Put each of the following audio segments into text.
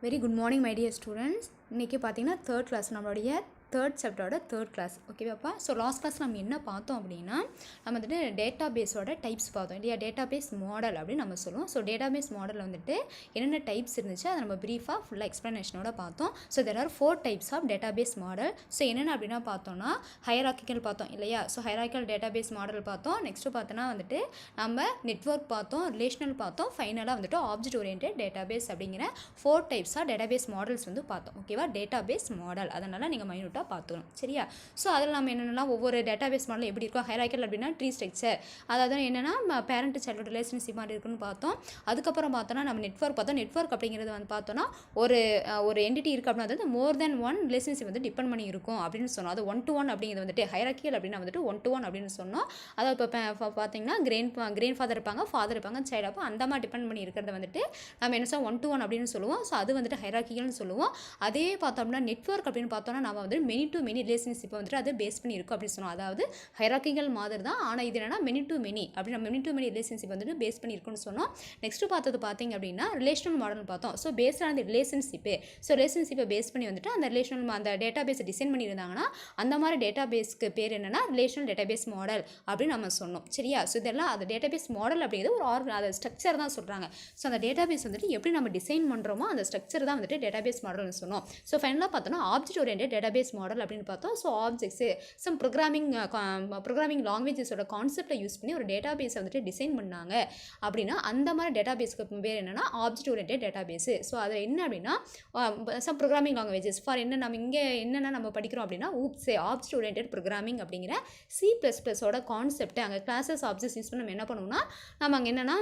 Very good morning, my dear students. இன்றைக்கி பார்த்தீங்கன்னா third class நம்மளுடைய தேர்ட் சாப்டரோட தேர்ட் கிளாஸ் ஓகேவாப்பா. ஸோ லாஸ்ட் கிளாஸ் நம்ம என்ன பார்த்தோம் அப்படின்னா நம்ம வந்துட்டு டேட்டா பேஸோட டைப்ஸ் பார்த்தோம் இல்லையா. டேட்டா பேஸ் மாடல் அப்படின்னு நம்ம சொல்லுவோம். ஸோ டேட்டா பேஸ் மாடலில் வந்துட்டு என்னென்ன டைப்ஸ் இருந்துச்சு அதை நம்ம ப்ரீஃபாக ஃபுல்லாக எக்ஸ்ப்ளனேஷனோட பார்த்தோம். So there are 4 types of database model. So என்னென்ன அப்படின்னா பார்த்தோம்னா ஹையரார்க்கிக்கல் பார்த்தோம் இல்லையா. So hierarchical database model பார்த்தோம். நெக்ஸ்ட்டு பார்த்தோன்னா வந்துட்டு நம்ம நெட்வொர்க் பார்த்தோம், ரிலேஷனல் பார்த்தோம், ஃபைனலாக வந்துட்டு ஆப்ஜெக்ட் ஓரியன்டட் டேட்டா பேஸ் அப்படிங்கிற 4 types of database models வந்து பார்த்தோம் ஓகேவா. டேட்டா பேஸ் மாடல் அதனால் நீங்கள் மைனூட்டாக பார்த்துக்கணும் சரியா. ஸோ அதில் நம்ம என்னென்னா ஒவ்வொரு டேட்டா பேஸ் மாடல் எப்படி இருக்கும், ஹைரார்க்கிக்கல் அப்படின்னா ட்ரீ ஸ்ட்ரக்சர், அதாவது என்னென்னா பேரண்ட் சைல்டு ரிலேஷன்ஷிப் மாதிரி இருக்குன்னு பார்த்தோம். அதுக்கப்புறம் பார்த்தோன்னா நம்ம நெட்வொர்க் பார்த்தோம். நெட்வொர்க் அப்படிங்கிறது வந்து பார்த்தோன்னா ஒரு என்டிட்டி இருக்குது அப்படின்னா அது மோர் தென் ஒன் ரிலேஷன்ஷிப் வந்து டிபெண்ட் பண்ணி இருக்கும் அப்படின்னு சொன்னோம். அது 1 to 1 அப்படிங்கிறது வந்துட்டு ஹைரார்க்கிக்கல் அப்படின்னா வந்துட்டு 1 to 1 அப்படின்னு சொன்னோம். அதாவது இப்போ பார்த்தீங்கன்னா கிரேண்ட் ஃபாதர் இருப்பாங்க சைல்டு, அப்போ அந்த மாதிரி டிபெண்ட் பண்ணி இருக்கிறத வந்துட்டு நம்ம என்ன சொல்லுவோம் 1 to 1 அப்படின்னு சொல்லுவோம். ஸோ அது வந்துட்டு ஹைரார்க்கிக்கல்னு சொல்லுவோம். அதே பார்த்தோம்னா நெட்வொர்க் அப்படின்னு பார்த்தோன்னா நம்ம வந்து மெனி டு மெனி ரிலேஷன்ஷிப்பை வந்துட்டு அது பேஸ் பண்ணி இருக்கும் அப்படின்னு சொன்னோம். அதாவது ஹைரார்க்கிக்கல் மாதிரி தான், ஆனால் இது என்னன்னா மெனி டு மெனி அப்படி நம்ம மெனி டு மெனி ரிலேஷன்ஷிப் வந்துட்டு பேஸ் பண்ணி இருக்குன்னு சொன்னோம். நெக்ஸ்ட்டு பார்த்தது பார்த்தீங்க அப்படின்னா ரிலேஷனல் மாடல் பார்த்தோம். So based on relationship, so ரிலேஷன்ஷிப்பை பேஸ் பண்ணி வந்துட்டு அந்த ரிலேஷனல் அந்த டேட்டா பேஸை டிசைன் பண்ணியிருந்தாங்கன்னா அந்த மாதிரி டேட்டா பேஸ்க்கு பேர் என்னென்னா ரிலேஷனல் டேட்டா பேஸ் மாடல் அப்படின்னு நம்ம சொன்னோம் சரியா. ஸோ இதெல்லாம் அந்த டேட்டா பேஸ் மாடல் அப்படிங்கிறது அதை ஸ்ட்ரக்சர் தான் சொல்கிறாங்க. ஸோ அந்த டேட்டா பேஸ் வந்துட்டு எப்படி நம்ம டிசைன் பண்ணுறோமோ அந்த ஸ்ட்ரக்சர் தான் வந்துட்டு டேட்டா பேஸ் மாடல்னு சொன்னோம். ஸோ ஃபைனலாக பார்த்தோன்னா object oriented database model அப்படின்னு பார்த்தோம். ஸோ ஆப்ஜெக்ட்ஸு சம் ப்ரோக்ராமிங் லாங்குவேஜஸோட கான்செப்டை யூஸ் பண்ணி ஒரு டேட்டா பேஸை வந்துட்டு டிசைன் பண்ணாங்க அப்படின்னா அந்த மாதிரி டேட்டா பேஸ்க்கு பேர் என்னென்னா object oriented database. So அது என்ன அப்படின்னா சம் ப்ரோக்ராமிங் லாங்குவேஜஸ் ஃபார் என்ன நம்ம இங்கே என்னென்ன நம்ம படிக்கிறோம் அப்படின்னா ஆப்ஜெக்ட் ஓரியன்டட் ப்ரோக்ராமிங் அப்படிங்கிற C++ஓட கான்செப்ட் அங்கே கிளாஸஸ் ஆப்ஜெக்ட்ஸ் யூஸ் பண்ணி நம்ம என்ன பண்ணுவோம்னா நம்ம அங்கே என்னென்னா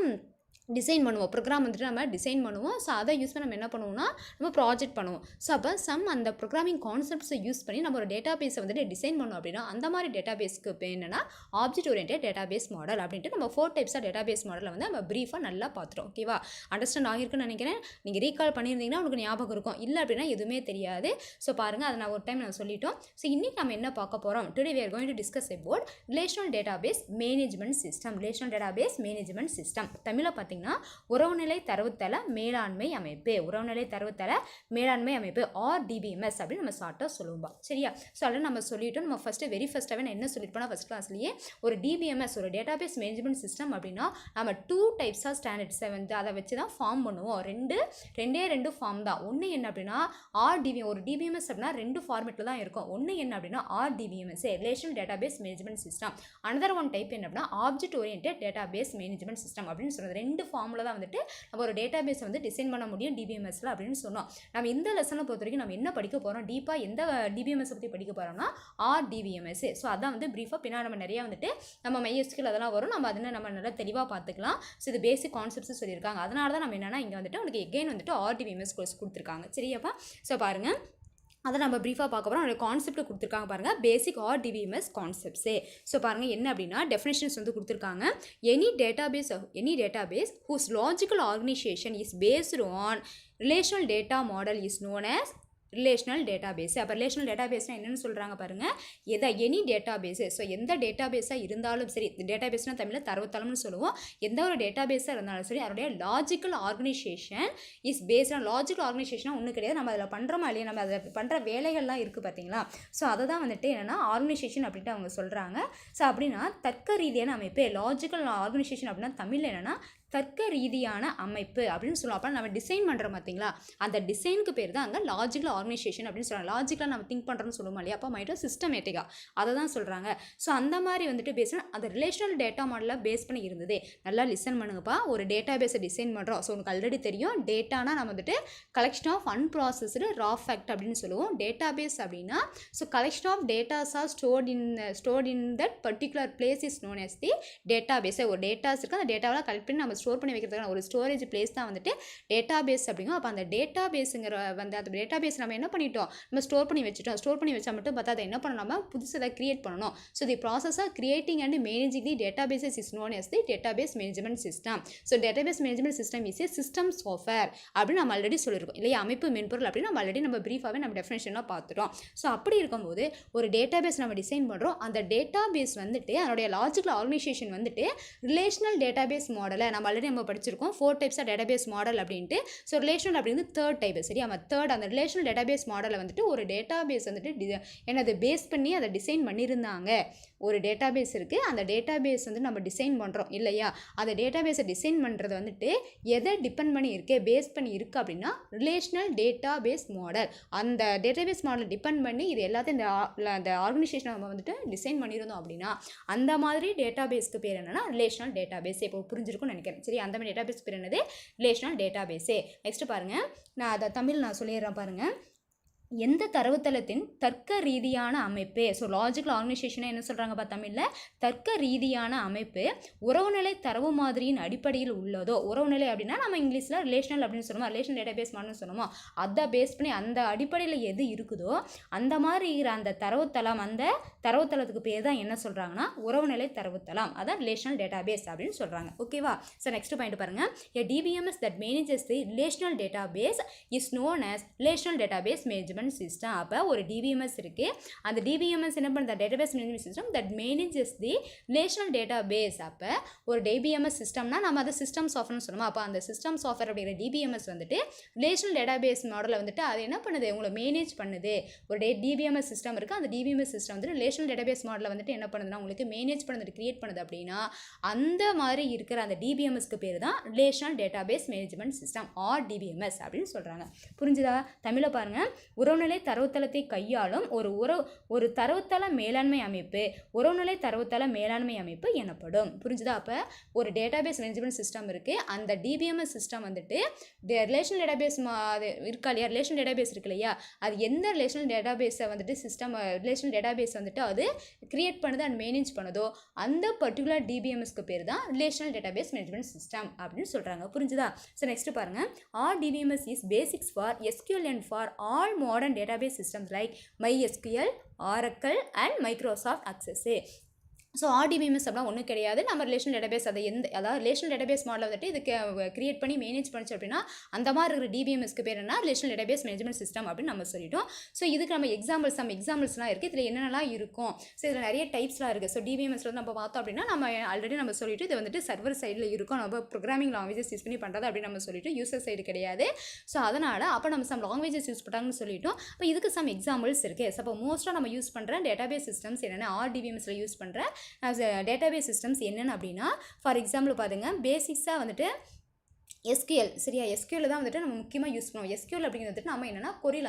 டிசைன் பண்ணுவோம். ப்ரோக்ராம் வந்துட்டு நம்ம டிசைன் பண்ணுவோம். ஸோ அதை யூஸ் பண்ணி நம்ம என்ன பண்ணுவோம்னா நம்ம ப்ராஜெக்ட் பண்ணுவோம். ஸோ அப்போ அந்த ப்ரோக்ராமிங் கான்செப்ட்ஸை யூஸ் பண்ணி நம்ம ஒரு டேட்டா பேஸை வந்துட்டு டிசைன் பண்ணோம் அப்படின்னா அந்த மாதிரி டேட்டா பேஸ்க்கு இப்போ என்னென்னா object oriented database model அப்படின்ட்டு நம்ம 4 டைப்ஸ் ஆஃப் டேட்டா பேஸ் மாடலை வந்து நம்ம ப்ரீஃபாக நல்லா பார்த்துட்டோம் ஓகேவா. அண்டர்ஸ்டாண்ட் ஆகிருக்குன்னு நினைக்கிறேன். நீங்கள் ரீகால் பண்ணியிருந்தீங்கன்னா உங்களுக்கு ஞாபகம் இருக்கும், இல்லை அப்படின்னா எதுவுமே தெரியாது. ஸோ பாருங்கள், அதை நான் ஒரு டைம் நான் சொல்லிட்டோம். ஸோ இன்றைக்கி நம்ம என்ன பார்க்க போகிறோம், today we are going to discuss about relational database management system. Relational database management system தமிழில் பார்த்தீங்கன்னா உறவுநிலை தரவுத்தள மேலாண்மை அமைப்பு, உறவுநிலை தரவுத்தள மேலாண்மை அமைப்பு RDBMS அப்படின்னு நம்ம ஷார்ட்டாக சொல்லுவோம் சரியா. ஸோ அதில் நம்ம சொல்லிட்டோம். நம்ம வெரி ஃபஸ்ட்டாகவே நான் என்ன சொல்லியிருப்போம்னா ஃபஸ்ட் கிளாஸ்லேயே ஒரு DBMS ஒரு டேட்டாபேஸ் மேனேஜ்மெண்ட் சிஸ்டம் அப்படின்னா நம்ம 2 டைப்ஸ் ஆஃப் ஸ்டாண்டர்ட்ஸை வந்து அதை வச்சு தான் ஃபார்ம் பண்ணுவோம். ரெண்டு ஃபார்ம் தான். ஒன்று என்ன அப்படின்னா ஒரு DBMS அப்படின்னா 2 ஃபார்மேட்டில் தான் இருக்கும். ஒன்று என்ன அப்படின்னா RDBMS relational database management system. Another one type என்ன அப்படின்னா object oriented database management system அப்படின்னு சொல்கிறது. 2 ஃபார்மில் தான் வந்துட்டு நம்ம ஒரு டேட்டா பேஸை வந்து டிசைன் பண்ண முடியும் DBMSல அப்படின்னு சொன்னோம். நம்ம இந்த லெசனை பொறுத்த வரைக்கும் நம்ம என்ன படிக்க போகிறோம், டீப்பாக எந்த DBMS பற்றி படிக்க போகிறோம்னா RDBMS. ஸோ அதான் வந்து ப்ரீஃபாக பின்னாடி நம்ம நிறையா வந்துட்டு நம்ம MySQL அதெல்லாம் வரும், நம்ம அதனை நம்ம நல்லா தெளிவாக பார்த்துக்கலாம். ஸோ இது பேசிக் கான்செப்ட்ஸ் சொல்லியிருக்காங்க. அதனால தான் நம்ம என்னென்னா இங்கே வந்துட்டு உங்களுக்கு எகெயின் வந்துட்டு RDBMS கோர்ஸ் கொடுத்துருக்காங்க சரியாப்பா. ஸோ பாருங்கள், அதை நம்ம ப்ரீஃபாக பார்க்க போகிறோம். அதோட கான்செப்ட் கொடுத்துருக்காங்க பாருங்கள், பேசிக் RDBMS கான்செப்ட்ஸே. ஸோ பாருங்கள் என்ன அப்படின்னா டெஃபினேஷன்ஸ் வந்து கொடுத்துருக்காங்க. Any database whose logical organisation is based on relational data model is known as relational database. அப்போ ரிலேஷனல் டேட்டாபேஸ்னால் என்னென்னு சொல்கிறாங்க பாருங்கள், எனி டேட்டாபேஸு. ஸோ எந்த டேட்டாபேஸாக இருந்தாலும் சரி, டேட்டாபேஸ்னால் தமிழில் தரவுத்தளம்னு சொல்லுவோம். எந்த ஒரு டேட்டாபேஸாக இருந்தாலும் சரி அதோடைய logical organisation is based on logical ஆர்கனைசேஷனாக ஒன்றும் கிடையாது. நம்ம அதில் பண்ணுறோமா இல்லையா, நம்ம அதை பண்ணுற வேலைகள்லாம் இருக்குது பார்த்தீங்களா. ஸோ அதை தான் வந்துட்டு என்னென்னா ஆர்கனைசேஷன் அப்படின்ட்டு அவங்க சொல்கிறாங்க. ஸோ அப்படின்னா தர்க்க ரீதியான அமைப்பு. லாஜிக்கல் ஆர்கனைசேஷன் அப்படின்னா தமிழில் என்னென்னா தர்க்க ரீதியான அமைப்பு அப்படின்னு சொல்லுவோம். அப்போ நம்ம டிசைன் பண்ணுறோம் பார்த்தீங்களா, அந்த டிசைனுக்கு பேர் தான் அங்கே லாஜிக்கல் ஆர்கனைசேஷன் அப்படின்னு சொல்கிறாங்க. லாஜிக்கலாக நம்ம திங்க் பண்ணுறோன்னு சொல்லுவோம் இல்லையா, அப்போ மைட்டோ சிஸ்டமேட்டிக்காக அதை தான் சொல்கிறாங்க. ஸோ அந்த மாதிரி வந்துட்டு பேசினா அந்த ரிலேஷனல் டேட்டா மாடலில் பேஸ் பண்ணி இருந்தது. நல்லா லிசன் பண்ணுங்கப்பா. ஒரு டேட்டா பேஸை டிசைன் பண்ணுறோம். ஸோ உங்களுக்கு ஆல்ரெடி தெரியும், டேட்டானா நம்ம வந்துட்டு collection of unprocessed raw fact அப்படின்னு சொல்லுவோம். டேட்டா பேஸ் அப்படின்னா so collection of datas are stored in that particular place is known as the database. ஒரு டேட்டாஸ் இருக்குது, அந்த டேட்டாவில் கலெக்ட் பண்ணி நம்ம ஸ்டோர் பண்ணி வைக்கிறதுக்கான ஒரு ஸ்டோரேஜ் பிளேஸ் தான் வந்துட்டு டேட்டா பேஸ் அப்படிங்கும். அப்போ அந்த டேட்டா பேஸுங்கிற வந்து அந்த டேட்டா பேஸ் நம்ம என்ன பண்ணிட்டோம், நம்ம ஸ்டோர் பண்ணி வச்சுட்டோம். ஸ்டோர் பண்ணி வச்சா மட்டும் பார்த்தா அதை என்ன பண்ணணும், நம்ம புதுசாக அதை கிரியேட் பண்ணணும். So the process of creating and managing the databases is known as the database management system. So data base management system is a system software அப்படின்னு நம்ம ஆல்ரெடி சொல்லியிருக்கோம் இல்லையா. அமைப்பு மென்பொருள் அப்படின்னு நம்ம ஆல்ரெடி நம்ம ப்ரீஃபாகவே நம்ம டெஃபினேஷனாக பார்த்துட்டோம். ஸோ அப்படி இருக்கும்போது ஒரு டேட்டா பேஸ் நம்ம டிசைன் பண்ணுறோம். அந்த டேட்டா பேஸ் வந்துட்டு அதனுடைய லாஜிக்கல் ஆர்கனைசேஷன் வந்துட்டு ரிலேஷனல் டேட்டா பேஸ் மாடலை நம்ம நம்ம ஆல்ரெடி நம்ம படிச்சிருக்கோம் 4 டைப்ஸ் ஆஃப் டேட்டாபேஸ் மாடல் அப்படின்ட்டு. ஸோ ரிலேஷனல் அப்படிங்கிறது தேர்ட் டைப் சரியா. நம்ம தேர்ட் அந்த ரிலேஷனல் டேட்டாபேஸ் மாடலை வந்துட்டு ஒரு டேட்டாபேஸ் வந்துட்டு என்னது பேஸ் பண்ணி அதை டிசைன் பண்ணியிருந்தாங்க. ஒரு டேட்டாபேஸ் இருக்குது, அந்த டேட்டாபேஸ் வந்து நம்ம டிசைன் பண்ணுறோம் இல்லையா. அந்த டேட்டாபேஸை டிசைன் பண்ணுறது வந்துட்டு எதை டிபெண்ட் பண்ணி இருக்கே பேஸ் பண்ணி இருக்குது அப்படின்னா ரிலேஷனல் டேட்டாபேஸ் மாடல். அந்த டேட்டாபேஸ் மாடலை டிபெண்ட் பண்ணி இது எல்லாத்தையும் இந்த ஆர்கனைசேஷனை நம்ம வந்துட்டு டிசைன் பண்ணியிருந்தோம் அப்படின்னா அந்த மாதிரி டேட்டாபேஸ்க்கு பேர் என்னன்னா ரிலேஷனல் டேட்டாபேஸ். இப்போ புரிஞ்சிருக்கும்னு நினைக்கிறேன் சரி. அந்த மாதிரி டேட்டாபேஸ் பேர் என்னது ரிலேஷனல் டேட்டாபேஸே. நெக்ஸ்ட் பாருங்கள், நான் அதை தமிழ் நான் சொல்லிடுறேன் பாருங்கள். எந்த தரவுத்தளத்தின் தர்க்க ரீதியான அமைப்பு. ஸோ லாஜிக்கல் ஆர்கனைசேஷனை என்ன சொல்கிறாங்கப்பா தமிழில் தர்க்க ரீதியான அமைப்பு உறவுநிலை தரவு மாதிரியின் அடிப்படையில் உள்ளதோ. உறவுநிலை அப்படின்னா நம்ம இங்கிலீஷில் ரிலேஷனல் அப்படின்னு சொல்லுவோம், ரிலேஷனல் டேட்டாபேஸ் மாடல்னு சொல்லுவோம். அதை பேஸ் பண்ணி அந்த அடிப்படையில் எது இருக்குதோ அந்த மாதிரி இருக்கிற அந்த தரவுத்தளம், அந்த தரவுத்தளத்துக்கு பேர் தான் என்ன சொல்கிறாங்கன்னா உறவுநிலை தரவுத்தளம், அதான் ரிலேஷனல் டேட்டாபேஸ் அப்படின்னு சொல்கிறாங்க. ஓகேவா. ஸோ நெக்ஸ்ட் பாயிண்ட் பாருங்கள். A DBMS that manages the relational database is known as relational database management system. அப்போ ஒரு DBMS இருக்குது, அந்த DBMS என்ன பண்ணுற database management system that manages the relational database. அப்போ ஒரு DBMS சிஸ்டம்னா நம்ம அதை சிஸ்டம் சாஃப்ட்வேர்னு சொல்லுவோம். அப்போ அந்த சிஸ்டம் சாஃப்ட்வேர் அப்படிங்கிற DBMS வந்துட்டு ரிலேஷனல் டேட்டாபேஸ் மாடலை வந்துட்டு அது என்ன பண்ணுது உங்களை மேனேஜ் பண்ணுது. ஒரு DBMS சிஸ்டம் இருக்குது, அந்த DBMS சிஸ்டம் வந்துட்டு ரிலேஷனல் டேட்டாபேஸ் மாடலை வந்துட்டு என்ன பண்ணுதுன்னா உங்களுக்கு மேனேஜ் பண்ணுறது கிரியேட் பண்ணுது. அப்படின்னா அந்த மாதிரி இருக்கிற அந்த DBMSக்கு பேர் தான் relational database management system or DBMS அப்படின்னு சொல்கிறாங்க. புரிஞ்சுதா. தமிழை பாருங்கள். உறவுநிலை தரவுத்தளத்தை கையாளும் ஒரு தரவுத்தள மேலாண்மை அமைப்பு உறவுநிலை தரவுத்தள மேலாண்மை அமைப்பு எனப்படும். புரிஞ்சுதா. அப்போ ஒரு டேட்டாபேஸ் மேனேஜ்மெண்ட் சிஸ்டம் இருக்குது, அந்த DBMS சிஸ்டம் வந்துட்டு ரிலேஷனல் டேட்டாபேஸ் இருக்கா இல்லையா, ரிலேஷனல் டேட்டாபேஸ் இருக்கு இல்லையா, அது எந்த ரிலேஷனல் டேட்டாபேஸை வந்துட்டு சிஸ்டம் ரிலேஷனல் டேட்டாபேஸ் வந்துட்டு அது கிரியேட் பண்ணுது அண்ட் மேனேஜ் பண்ணுதோ அந்த பர்டிகுலர் DBMSக்கு பேர் தான் ரிலேஷனல் டேட்டாபேஸ் மேனேஜ்மெண்ட் சிஸ்டம் அப்படின்னு சொல்கிறாங்க. புரிஞ்சுதா. ஸோ நெக்ஸ்ட் பாருங்கள். RDBMS is basics for SQL and for all modern database systems like MySQL, Oracle and Microsoft Access. So RDBMS அப்படின்னா ஒன்றும் கிடையாது, நம்ம ரிலேஷனல் டேட்டாபேஸ் அதை அதாவது ரிலேஷனல் டேட்டாபேஸ் மாடலை வந்துட்டு இதுக்கு கிரியேட் பண்ணி மேனேஜ் பண்ணிச்சு அப்படின்னா அந்த மாதிரி இருக்கிற DBMSக்கு பேர் என்ன ரிலேஷனல் டேட்டாபேஸ் மேனேஜ்மெண்ட் சிஸ்டம் அப்படின்னு நம்ம சொல்லிட்டோம். ஸோ இதுக்கு நம்ம எக்ஸாம்பிள்ஸ்லாம் இருக்குது, இதில் என்னென்னலாம் இருக்கும். ஸோ இதில் நிறைய டைப்ஸ்லாம் இருக்குது. ஸோ DBMSல நம்ம பார்த்தோம் அப்படின்னா நம்ம ஆல்ரெடி நம்ம சொல்லிட்டு இது வந்துட்டு சர்வர் சைடில் இருக்கும், நம்ம ப்ரோக்ராமிங் லாங்குவேஜஸ் யூஸ் பண்ணி பண்ணுறது அப்படின்னு நம்ம சொல்லிட்டு யூசர் சைடு கிடையாது. ஸோ அதனால் அப்போ நம்ம சம் லாங்குவேஜஸ் யூஸ் பண்ணாங்கன்னு சொல்லிட்டோம். இப்போ இதுக்கு சம் எக்ஸாம்பிள்ஸ் இருக்குது. ஸோ அப்போ மோஸ்ட்டாக நம்ம யூஸ் பண்ணுற டேட்டாபேஸ் சிஸ்டம்ஸ் என்னென்ன RDBMSல யூஸ் பண்ணுற டேட்டாபேஸ் சிஸ்டம்ஸ் என்னென்னு அப்படின்னா ஃபார் எக்ஸாம்பிள் பாருங்க, பேசிக்ஸாக வந்துட்டு SQL சரியா. SQL தான் வந்துட்டு நம்ம முக்கியமாக யூஸ் பண்ணுவோம். SQL அப்படிங்கிறது வந்துட்டு நம்ம என்னென்னா கொரி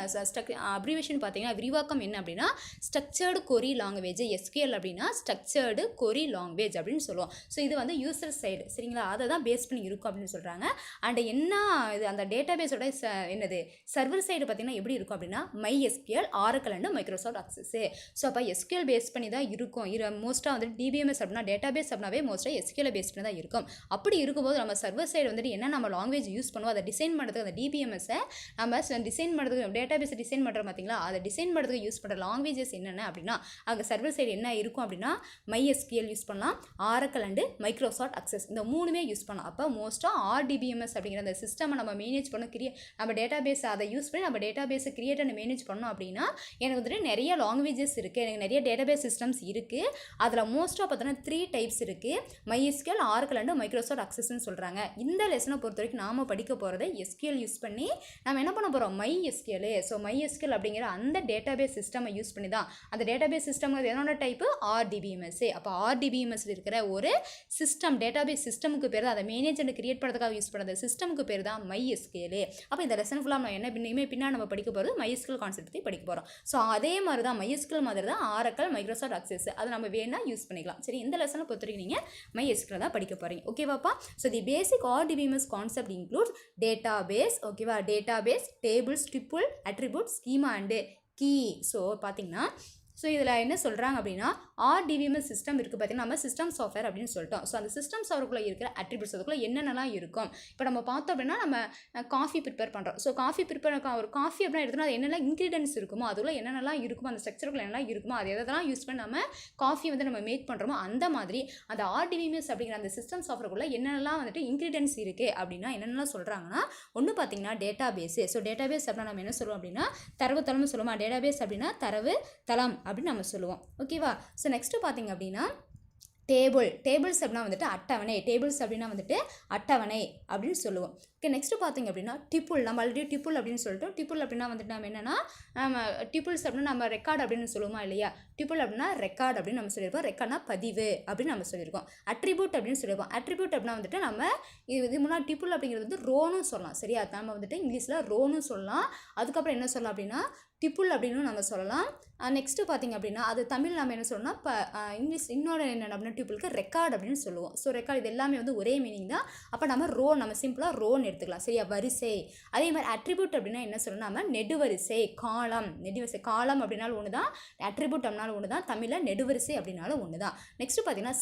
அப்ரிவேஷன் பார்த்தீங்கன்னா விரிவாக்கம் என்ன அப்படின்னா ஸ்ட்ரக்சர்டு கொரி லாங்குவேஜ். SQL அப்படின்னா ஸ்ட்ரக்சர்டு கொரி லாங்குவேஜ் அப்படின்னு சொல்லுவோம். ஸோ இது வந்து யூசர் சைடு சரிங்களா, அதை தான் பேஸ் பண்ணி இருக்கும் அப்படின்னு சொல்கிறாங்க. அண்ட் என்ன இது அந்த டேட்டாபேஸோட என்னது சர்வர் சைடு பார்த்தீங்கன்னா எப்படி இருக்கும் அப்படின்னா MySQL, Oracle and Microsoft Access. So அப்போ SQL பேஸ் பண்ணி தான் இருக்கும். மோஸ்ட்டாக வந்துட்டு DBMS அப்படின்னா டேட்டாபேஸ் அப்படின்னாவே மோஸ்ட்டாக SQL பேஸ் பண்ணி தான் இருக்கும். அப்படி இருக்கும்போது நம்ம சர்வர் சைடு வந்துட்டு என்ன நம்ம லாங்குவேஜ் யூஸ் பண்ணுவோம், அதை டிசைன் பண்ணுறதுக்கு அந்த DBMS-ஐ நம்ம டிசைன் பண்ணுறதுக்கு டேட்டாபேஸை டிசைன் பண்ணுறோம் பார்த்தீங்களா, அதை டிசைன் பண்ணுறதுக்கு யூஸ் பண்ணுற லாங்குவேஜஸ் என்னென்ன அப்படின்னா அங்கே சர்வர் சைடு என்ன இருக்கும் அப்படின்னா MySQL யூஸ் பண்ணலாம், Oracle அண்டு Microsoft Access இந்த மூணுமே யூஸ் பண்ணலாம். அப்போ மோஸ்ட்டாக RDBMS அப்படிங்கிற அந்த சிஸ்டமை நம்ம மேனேஜ் பண்ண நம்ம டேட்டாபேஸ் அதை யூஸ் பண்ணி நம்ம டேட்டாபேஸை கிரியேட் அண்ட் மேனேஜ் பண்ணோம் அப்படின்னா எனக்கு வந்துட்டு நிறைய லாங்குவேஜஸ் இருக்குது, எனக்கு நிறைய டேட்டாபேஸ் சிஸ்டம்ஸ் இருக்குது. அதில் மோஸ்ட்டாக பார்த்தோன்னா 3 டைப்ஸ் இருக்குது, MySQL, Oracle அண்டு Microsoft Accessன்னு சொல்கிறாங்க. இந்த லெசனை பொறுத்த வரைக்கும் நாம படிக்க போகிறது SQL யூஸ் பண்ணி நம்ம என்ன பண்ண போகிறோம் MySQL. ஸோ MySQL அப்படிங்கிற அந்த டேட்டாபேஸ் சிஸ்டமை யூஸ் பண்ணி தான் அந்த டேட்டாபேஸ் சிஸ்டம் என்னோட டைப்பு RDBMS. அப்போ RDBMSல இருக்கிற ஒரு சிஸ்டம் டேட்டாபேஸ் சிஸ்டமுக்கு பேர் தான் அதை மேனேஜ் அண்ட் கிரியேட் பண்ணுறதுக்காக யூஸ் பண்ணுறது சிஸ்டமுக்கு பேர் தான் MySQL. அப்போ இந்த லெசன் ஃபுல்லாக நம்ம என்ன பின்னாடி நம்ம படிக்க போகிறது MySQL கான்செப்ட் பற்றி படிக்க போகிறோம். ஸோ அதே மாதிரி தான் MySQL மாதிரி தான் Oracle, Microsoft Access அதை நம்ம வேணா யூஸ் பண்ணிக்கலாம். சரி, இந்த லெசனை பொறுத்த வரைக்கும் நீங்கள் MySQL தான் படிக்க போகிறீங்க. ஓகேவாப்பா. So the basic RDBMS concept includes database, ஓகேவா, database, tables, tuple, attribute, schema and key. So பார்த்தீங்கன்னா ஸோ இதில் என்ன சொல்கிறாங்க அப்படின்னா RDBMS சிஸ்டம் இருக்குது பார்த்தீங்கன்னா நம்ம சிஸ்டம் சாஃப்ட்வேர் அப்படின்னு சொல்லிட்டோம். ஸோ அந்த சிஸ்டம் சாஃப்ட்வேர்க்குள்ளே இருக்கிற அட்ரிபியூட்ஸ் அதுக்குள்ளே என்னென்னலாம் இருக்கும். இப்போ நம்ம பார்த்தோம் அப்படின்னா நம்ம காஃபி ப்ரிப்பேர் பண்ணுறோம். ஸோ காஃபி ப்ரிப்பேர் ஒரு காஃபி அப்படின்னா எடுத்தோம்னா அது என்னெல்லாம் இன்க்ரீடியன்ஸ் இருக்குமோ அதுக்குள்ளே என்னென்னலாம் இருக்குமோ அந்த ஸ்ட்ரக்சருக்குள்ளே என்னெல்லாம் இருக்குமோ அது எதெல்லாம் யூஸ் பண்ணி நம்ம காஃபி வந்து நம்ம மேக் பண்ணுறோமோ அந்த மாதிரி அந்த RDBMS அப்படிங்கிற அந்த சிஸ்டம் சாஃப்ட்வேர்க்குள்ளே என்னென்னலாம் வந்துட்டு இன்க்ரீடியன்ஸ் இருக்குது அப்படின்னா என்னென்னலாம் சொல்கிறாங்கன்னா ஒன்று பார்த்தீங்கன்னா டேட்டாபேஸு. ஸோ டேட்டாபேஸ் அப்படின்னா நம்ம என்ன சொல்லுவோம் அப்படின்னா தரவுத்தளம்னு சொல்லுவோம். டேட்டாபேஸ் அப்படின்னா தரவு தளம் அப்படின்னு நம்ம சொல்லுவோம். ஓகேவா. ஸோ நெக்ஸ்ட்டு பார்த்தீங்க அப்படின்னா டேபிள்ஸ் அப்படின்னா வந்துட்டு அட்டவணை, டேபிள்ஸ் அப்படின்னா வந்துட்டு அட்டவணை அப்படின்னு சொல்லுவோம். ஓகே, நெக்ஸ்ட்டு பார்த்தீங்க அப்படின்னா டிப்புள். நம்ம ஆல்ரெடி டிப்புள் அப்படின்னு சொல்லிட்டோம். டிப்புள் அப்படின்னா வந்துட்டு நம்ம என்னென்னா டிப்புள்ஸ் அப்படின்னா நம்ம ரெக்கார்டு அப்படின்னு சொல்லுவோமா இல்லையா? டிப்புள் அப்படின்னா ரெக்கார்டு அப்படின்னு நம்ம சொல்லியிருக்கோம். ரெக்கார்ட்னா பதிவு அப்படின்னு நம்ம சொல்லியிருக்கோம். அட்ரிபியூட் அப்படின்னு சொல்லியிருக்கோம். அட்ரிபியூட் அப்படின்னா வந்துட்டு நம்ம இது முன்னாடி டிப்புள் அப்படிங்கிறது வந்து ரோன்னு சொல்லலாம். சரியா? நம்ம வந்துட்டு இங்கிலீஷில் ரோன்னு சொல்லலாம். அதுக்கப்புறம் என்ன சொல்லலாம் அப்படின்னா டிப்புள் அப்படின்னு நம்ம சொல்லலாம். நெக்ஸ்ட்டு பார்த்திங்க அப்படின்னா அது தமிழ் நம்ம என்ன சொல்லணும்னா இப்போ இங்கிலீஷ் இன்னொரு என்ன அப்படின்னா டிப்புளுக்கு ரெக்கார்டு அப்படின்னு சொல்லுவோம். ஸோ ரெக்கார்டு இது எல்லாமே வந்து ஒரே மீனிங் தான். அப்போ நம்ம சிம்பிளாக ரோன்னு எடுத்துக்கலாம். சரியா? வரிசை. அதே மாதிரி அட்ரிபியூட் அப்படின்னா என்ன சொல்லணும், நம்ம நெடுவரிசை, நெடுவரிசை. காலம் அப்படின்னாலும் ஒன்று தான், அட்ரிபியூட் அப்படின்னாலும் ஒன்று தான், தமிழில் நெடுவரிசை அப்படின்னாலும் ஒன்று தான். நெக்ஸ்ட்டு பார்த்தீங்கன்னா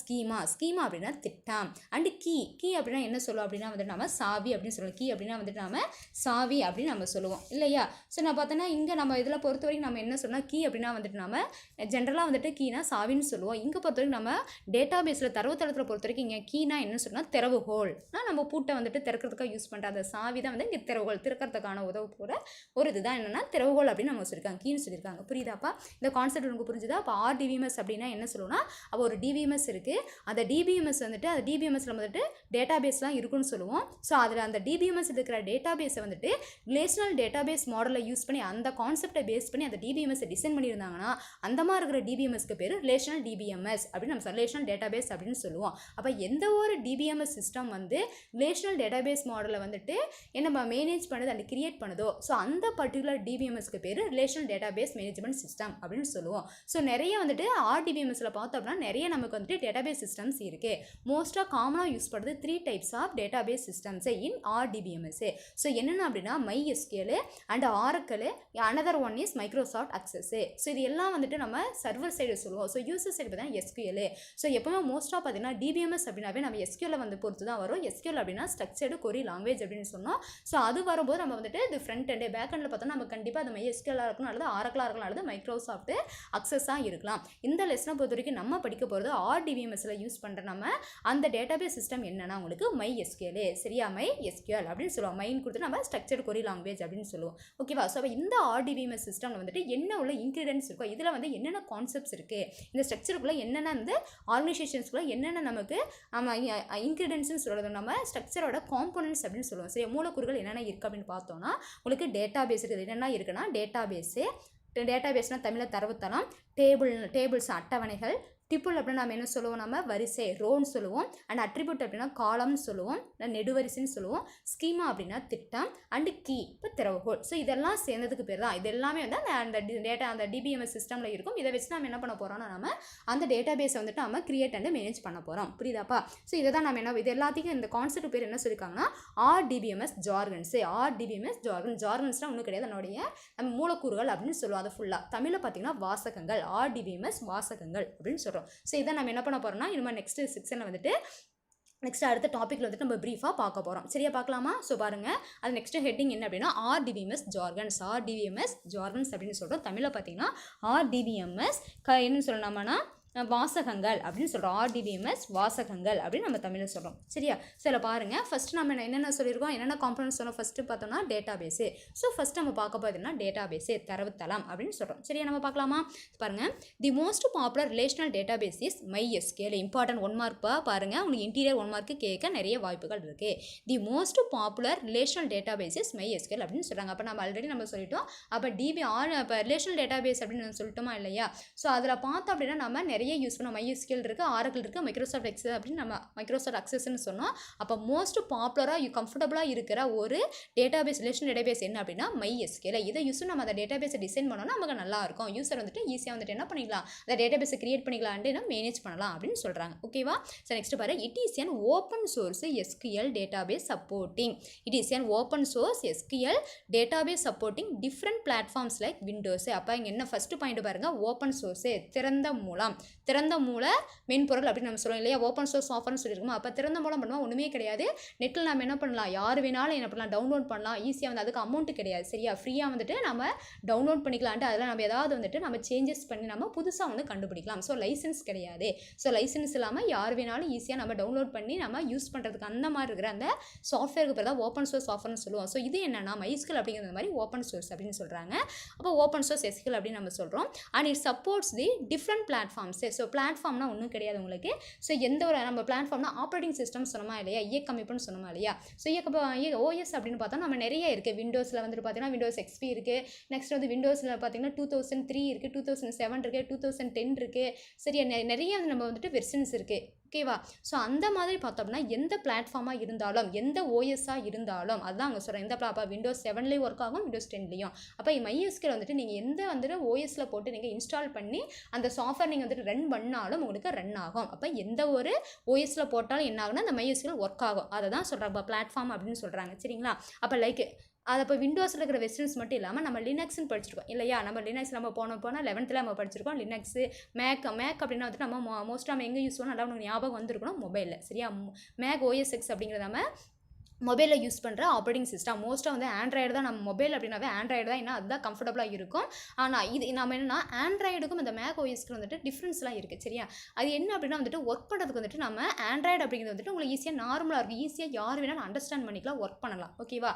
ஸ்கீமா அப்படின்னா திட்டம். அண்டு கீ அப்படின்னா என்ன சொல்லுவோம் அப்படின்னா வந்துட்டு நம்ம சாவி அப்படின்னு சொல்லுவோம். கீ அப்படின்னா வந்துட்டு நம்ம சாவி அப்படின்னு நம்ம சொல்லுவோம் இல்லையா? ஸோ நான் பார்த்தோன்னா இங்கே நம்ம இதில் பொறுத்த வரைக்கும் நம்ம என்ன சொன்னால் கீ அப்படின்னா வந்துட்டு நம்ம ஜென்ரலாக வந்துட்டு கீனா சாவின்னு சொல்லுவோம். இங்கே பொறுத்த வரைக்கும் நம்ம டேட்டா பேஸில் தரவுத்தளத்தில் பொறுத்த வரைக்கும் இங்கே கீனா என்ன சொன்னால் திறவுகோல். நம்ம பூட்டை வந்துட்டு திறக்கிறதுக்காக யூஸ் பண்ணுற அந்த சாவி தான் வந்து இங்கே திறவுகோல், திறக்கிறதுக்கான உதவு போகிற ஒரு இதுதான் என்னென்னா திறவுகோல் அப்படின்னு நம்ம சொல்லியிருக்காங்க, கீன்னு சொல்லியிருக்காங்க. புரியுதாப்பா? இந்த கான்செப்ட் உங்களுக்கு புரிஞ்சுதா? அப்போ RDBMS அப்படின்னா என்ன சொல்லுவோம்னா அப்போ ஒரு DBMS இருக்குது. அந்த DBMS வந்துட்டு அந்த DBMSல வந்துட்டு டேட்டா பேஸ் தான் இருக்குன்னு சொல்லுவோம். ஸோ அதில் அந்த DBMS இருக்கிற டேட்டா பேஸை வந்துட்டு ரிலேஷனல் டேட்டா பேஸ் மாடலில் யூஸ் பண்ணி அந்த கான்செப்டை பேஸ் பண்ணி அந்த DBMS டிசைன் பண்ணியிருந்தாங்கன்னா அந்த மாதிரி இருக்கிற DBMSக்கு பேர் ரிலேஷனல் DBMS அப்படின்னு நம்ம ரிலேஷனல் டேட்டா பேஸ் அப்படின்னு சொல்லுவோம். அப்போ எந்த ஒரு DBMS சிஸ்டம் வந்து ரிலேஷனல் டேட்டா பேஸ் மாடலை வந்துட்டு நம்ம மேனேஜ் பண்ணுது அண்ட் கிரியேட் பண்ணுதோ ஸோ அந்த பர்டிகுலர் DBMSக்கு பேர் relational database management system அப்படின்னு சொல்லுவோம். ஸோ நிறைய வந்துட்டு RDBMSல பார்த்தோம் அப்படின்னா நிறைய நமக்கு வந்துட்டு டேட்டா பேஸ் சிஸ்டம்ஸ் இருக்குது. மோஸ்ட்டாக காமனாக யூஸ் பண்ணுறது 3 types of database systems in RDBMS. So என்னென்ன அப்படின்னா MySQL and Oracle, another one is Microsoft Access. So இது எல்லாம் வந்துட்டு நம்ம சர்வர் சைடு சொல்லுவோம். ஸோ யூசர் சைடு பார்த்தீங்கன்னா SQL. ஸோ எப்பவுமே மோஸ்ட்டாக பார்த்தீங்கன்னா DBMS அப்படின்னாவே நம்ம SQL வந்து பொறுத்து தான் வரும். SQL அப்படின்னா ஸ்ட்ரக்சர்டு கொரி லாங்குவேஜ் அப்படின்னு சொன்னோம். ஸோ அது வரும்போது நம்ம வந்துட்டு இது ஃப்ரண்ட் அண்ட் பேக் எண்டில் பார்த்தோம்னா நம்ம கண்டிப்பாக அது MySQL இருக்கணும், அல்லது Oracle இருக்கலாம், அல்லது Microsoft Access இருக்கலாம். இந்த லெசனை பொறுத்த வரைக்கும் நம்ம படிக்க போகிறது RDBMSல யூஸ் பண்ணுற நம்ம அந்த டேட்டாபேஸ் சிஸ்டம் என்னன்னா உங்களுக்கு MySQL. சரியா? MySQL அப்படின்னு சொல்லுவோம். மைன் கொடுத்து நம்ம ஸ்ட்ரக்சர்டு கொரி லாங்குவேஜ் அப்படின்னு சொல்லுவோம். ஓகேவா? ஸோ இந்த RDBMS சிஸ்டம்ல வந்துட்டு என்ன உள்ள இன்கிரிடியன்ஸ் இருக்கோ இதில் வந்து என்னென்ன கான்செப்ட்ஸ் இருக்குது, இந்த ஸ்ட்ரக்சருக்குள்ளே என்னென்ன வந்து ஆர்கனைசேஷன்ஸ்குள்ளே என்னென்ன நமக்கு இன்கிரிடியன்ஸ்னு சொல்கிறது நம்ம ஸ்ட்ரக்சரோட காம்போனன்ட்ஸ் அப்படின்னு சொல்லுவோம். சரி, மூலக்கூறுகள் என்னென்ன இருக்குது அப்படின்னு பார்த்தோம்னா உங்களுக்கு டேட்டா பேஸ் இருக்குது. என்னென்ன இருக்குன்னா டேட்டா பேஸ்னால் தமிழில் தரவுத்தளம், டேபிள்ஸ் அட்டவணைகள், டிப்புள் அப்படின்னா நம்ம என்ன சொல்லுவோம், நம்ம வரிசை ரோன்னு சொல்லுவோம். அண்ட் அட்ரிபியூட் அப்படின்னா காலம்னு சொல்லுவோம், நெடுவரிசைன்னு சொல்லுவோம். ஸ்கீமா அப்படின்னா திட்டம், அண்டு கீ இப்போ திறவுகோல். ஸோ இதெல்லாம் சேர்ந்ததுக்கு பேர் தான் இது எல்லாமே வந்து அந்த டேட்டா அந்த DBMS சிஸ்டமில் இருக்கும். இதை வச்சு நம்ம என்ன பண்ண போகிறோம்னா நம்ம அந்த டேட்டா பேஸை வந்துட்டு நம்ம கிரியேட் அண்ட் மேனேஜ் பண்ண போகிறோம். புரியுதாப்பா? ஸோ இதை தான் நம்ம என்ன இது எல்லாத்தையும் இந்த கான்செப்ட் பேர் என்ன சொல்லியிருக்காங்கன்னா RDBMS ஜார்கன்ஸ். ஜார்கன்ஸ்னால் ஒன்றும் கிடையாது, நம்மளுடைய நம்ம மூலக்கூறுகள் அப்படின்னு சொல்லுவோம். அது ஃபுல்லாக தமிழில் பார்த்தீங்கன்னா வாசகங்கள், RDBMS வாசகங்கள் அப்படின்னு சொல்லுவோம். ஸோ இதை நம்ம என்ன பண்ண போகிறோம்னா இனிமேல் நெக்ஸ்ட் செக்ஷனில் வந்துட்டு நெக்ஸ்ட் அடுத்த டாப்பிக்கில் வந்துட்டு நம்ம ப்ரீஃபாக பார்க்க போகிறோம். சரியா? பார்க்கலாமா? ஸோ பாருங்கள், அது நெக்ஸ்ட் ஹெட்டிங் என்ன அப்படின்னா RDBMS ஜார்கன்ஸ் அப்படின்னு சொல்கிறோம். தமிழில் பார்த்தீங்கன்னா RDBMS என்னன்னு சொல்லலாமான்னா வாசகங்கள் அப்படின்னு சொல்கிறோம். RDBMS வாசகங்கள் அப்படின்னு நம்ம தமிழில் சொல்கிறோம். சரியா? சில பாருங்கள், ஃபஸ்ட்டு நம்ம என்னென்ன சொல்லியிருக்கோம், என்னென்ன காம்பனன்ட்ஸ் சொன்னோம். ஃபஸ்ட்டு பார்த்தோம்னா டேட்டா பேஸு. ஸோ ஃபஸ்ட் நம்ம பார்க்க போகிறதுனா டேட்டா பேஸு தரவுத்தளம் அப்படின்னு சொல்கிறோம். சரியா? நம்ம பார்க்கலாமா? பாருங்கள், the most popular relational database is MySQL. Important 1 மார்க்காக பாருங்கள், உங்களுக்கு இன்டீரியர் 1 மார்க்கு கேட்க நிறைய வாய்ப்புகள் இருக்குது. The most popular relational database is MySQL அப்படின்னு சொல்கிறாங்க. அப்போ நம்ம ஆல்ரெடி நம்ம சொல்லிட்டோம். அப்போ இப்போ ரிலேஷனல் டேட்டா பேஸ் அப்படின்னு சொல்லிட்டோமா இல்லையா? ஸோ அதில் பார்த்தோம் அப்படின்னா நம்ம நிறைய யூஸ் பண்ணோம். MySQL இருக்குது, Oracle இருக்குது, Microsoft Access அப்படின்னு நம்ம Microsoft Accessன்னு சொன்னோம். அப்போ மோஸ்ட் பாப்புலராக கம்ஃபர்டபுளாக இருக்கிற ஒரு டேட்டாபேஸ் ரிலேஷனல் டேட்டாபேஸ் என்ன அப்படின்னா MySQL. இதை யூஸ் நம்ம அந்த டேட்டாபேஸை டிசைன் பண்ணோம்னா நமக்கு நல்லா இருக்கும். யூசர் வந்துட்டு ஈஸியாக வந்துட்டு என்ன பண்ணிக்கலாம், அந்த டேட்டாபேஸை கிரியேட் பண்ணிக்கலாம் அண்ட் மேனேஜ் பண்ணலாம் அப்படின்னு சொல்கிறாங்க. ஓகேவா? ஸோ நெக்ஸ்ட் பாரு, it is an open source SQL database supporting. It is an open source SQL database supporting different platforms like Windows. அப்போ இங்கே என்ன ஃபஸ்ட்டு பாயிண்ட் பாருங்க, ஓப்பன் சோர்ஸு திறந்த மூல மென்பொருள் அப்படின்னு நம்ம சொல்லுவோம் இல்லையா? ஓப்பன் சோர்ஸ் ஆஃபர்னு சொல்லியிருக்கோம். அப்போ திறந்த மூலம் பண்ணுவோம் ஒன்றுமே கிடையாது. நெட்டில் நம்ம என்ன பண்ணலாம், யார் வேணாலும் என்ன பண்ணலாம், டவுன்லோட் பண்ணலாம் ஈஸியாக. வந்து அதுக்கு அமௌண்ட்டு கிடையாது. சரியா? ஃப்ரீயாக வந்துட்டு நம்ம டவுன்லோட் பண்ணிக்கலான்ட்டு அதில் நம்ம ஏதாவது வந்துட்டு நம்ம சேஞ்சஸ் பண்ணி நம்ம புதுசாக வந்து கண்டுபிடிக்கலாம். ஸோ லைசன்ஸ் கிடையாது. ஸோ லைசன்ஸ் இல்லாமல் யார் வேணாலும் ஈஸியாக நம்ம டவுன்லோட் பண்ணி நம்ம யூஸ் பண்ணுறதுக்கு அந்த மாதிரி இருக்கிற அந்த சாஃப்ட்வேருக்கு பேர் தான் ஓப்பன் சோர்ஸ் ஆஃபர்னு சொல்லுவோம். ஸோ இது என்னன்னா MySQL அப்படிங்கிற மாதிரி ஓப்பன் சோர்ஸ் அப்படின்னு சொல்கிறாங்க. அப்போ ஓப்பன் சோர்ஸ் SQL அப்படின்னு நம்ம சொல்கிறோம். And it supports the different platforms. Systems. So பிளாட்ஃபார்ம்னா ஒன்றும் கிடையாது உங்களுக்கு. ஸோ எந்த ஒரு நம்ம பிளாட்ஃபார்ம்னா ஆப்ரேட்டிங் சிஸ்டம் சொன்னோமா இல்லையா, இயக்கமைப்புன்னு சொன்னோமா இல்லையா. ஸோ ஓஎஸ் அப்படின்னு பார்த்தா நம்ம நிறைய இருக்குது. விண்டோஸில் வந்துட்டு பார்த்தீங்கன்னா விண்டோஸ் எக்ஸ்பி இருக்குது. நெக்ஸ்ட் வந்து விண்டோஸில் பார்த்தீங்கன்னா 2003 இருக்குது, 2007 இருக்குது, 2010 இருக்குது. சரியா, நிறைய நம்ம வந்துட்டு வெர்ஷன்ஸ் இருக்குது. ஓகேவா. ஸோ அந்த மாதிரி பார்த்தோம்னா எந்த பிளாட்ஃபார்மாக இருந்தாலும் எந்த ஓஎஸ்ஸாக இருந்தாலும் அதுதான் அவங்க சொல்கிறேன். எந்த அப்போ விண்டோஸ் 7லேயும் ஒர்க் ஆகும், விண்டோஸ் 10லேயும். அப்போ MySQL வந்துட்டு நீங்கள் எந்த வந்துட்டு ஓஎஸில் போட்டு நீங்கள் இன்ஸ்டால் பண்ணி அந்த சாஃப்ட்வேர் நீங்கள் வந்துட்டு ரன் பண்ணாலும் உங்களுக்கு ரன் ஆகும். அப்போ எந்த ஒரு ஓஎஸில் போட்டாலும் என்ன ஆகுனா அந்த MySQL ஒர்க் ஆகும். அதை தான் சொல்கிறாங்க பிளாட்ஃபார்ம் அப்படின்னு சொல்கிறாங்க. சரிங்களா. அப்போ அது அப்போ விண்டோஸில் இருக்கிற வெர்ஷன்ஸ் மட்டும் இல்லாமல் நம்ம லினக்ஸ்னு படிச்சிருக்கோம் இல்லையா. நம்ம லினக்ஸ் நம்ம போனால் 11th நம்ம படிச்சிருக்கோம். லினக்ஸு மேக் அப்படின்னா வந்துட்டு நம்ம மோஸ்ட்டாக நம்ம எங்கே யூஸ் பண்ணோம் நல்லா உங்களுக்கு ஞாபகம் வந்திருக்கணும் மொபைலில். சரியா. மேக் OS X அப்படிங்கிறத நம்ம மொபைலில் யூஸ் பண்ணுற ஆப்ரேட்டிங் சிஸ்டம். மோஸ்ட்டாக வந்து ஆண்ட்ராய்டு தான். நம்ம மொபைல் அப்படின்னாவே ஆண்ட்ராய்டு தான், ஏன்னா அதுதான் கம்ஃபர்டபுளாக இருக்கும். ஆனால் இது நம்ம என்னென்னா ஆண்ட்ராய்டுக்கும் இந்த மேக் ஓஎஸ்க்கு வந்துட்டு டிஃப்ரென்ஸ்லாம் இருக்குது. சரியா. அது என்ன அப்படின்னா வந்துட்டு ஒர்க் பண்ணுறதுக்கு வந்துட்டு நம்ம ஆண்ட்ராய்டு அப்படிங்கிறது வந்துட்டு உங்களுக்கு ஈஸியாக நார்மலாக இருக்குது. ஈஸியாக யார் வேணாலும் அண்டர்ஸ்டாண்ட் பண்ணிக்கலாம், ஒர்க் பண்ணலாம். ஓகேவா.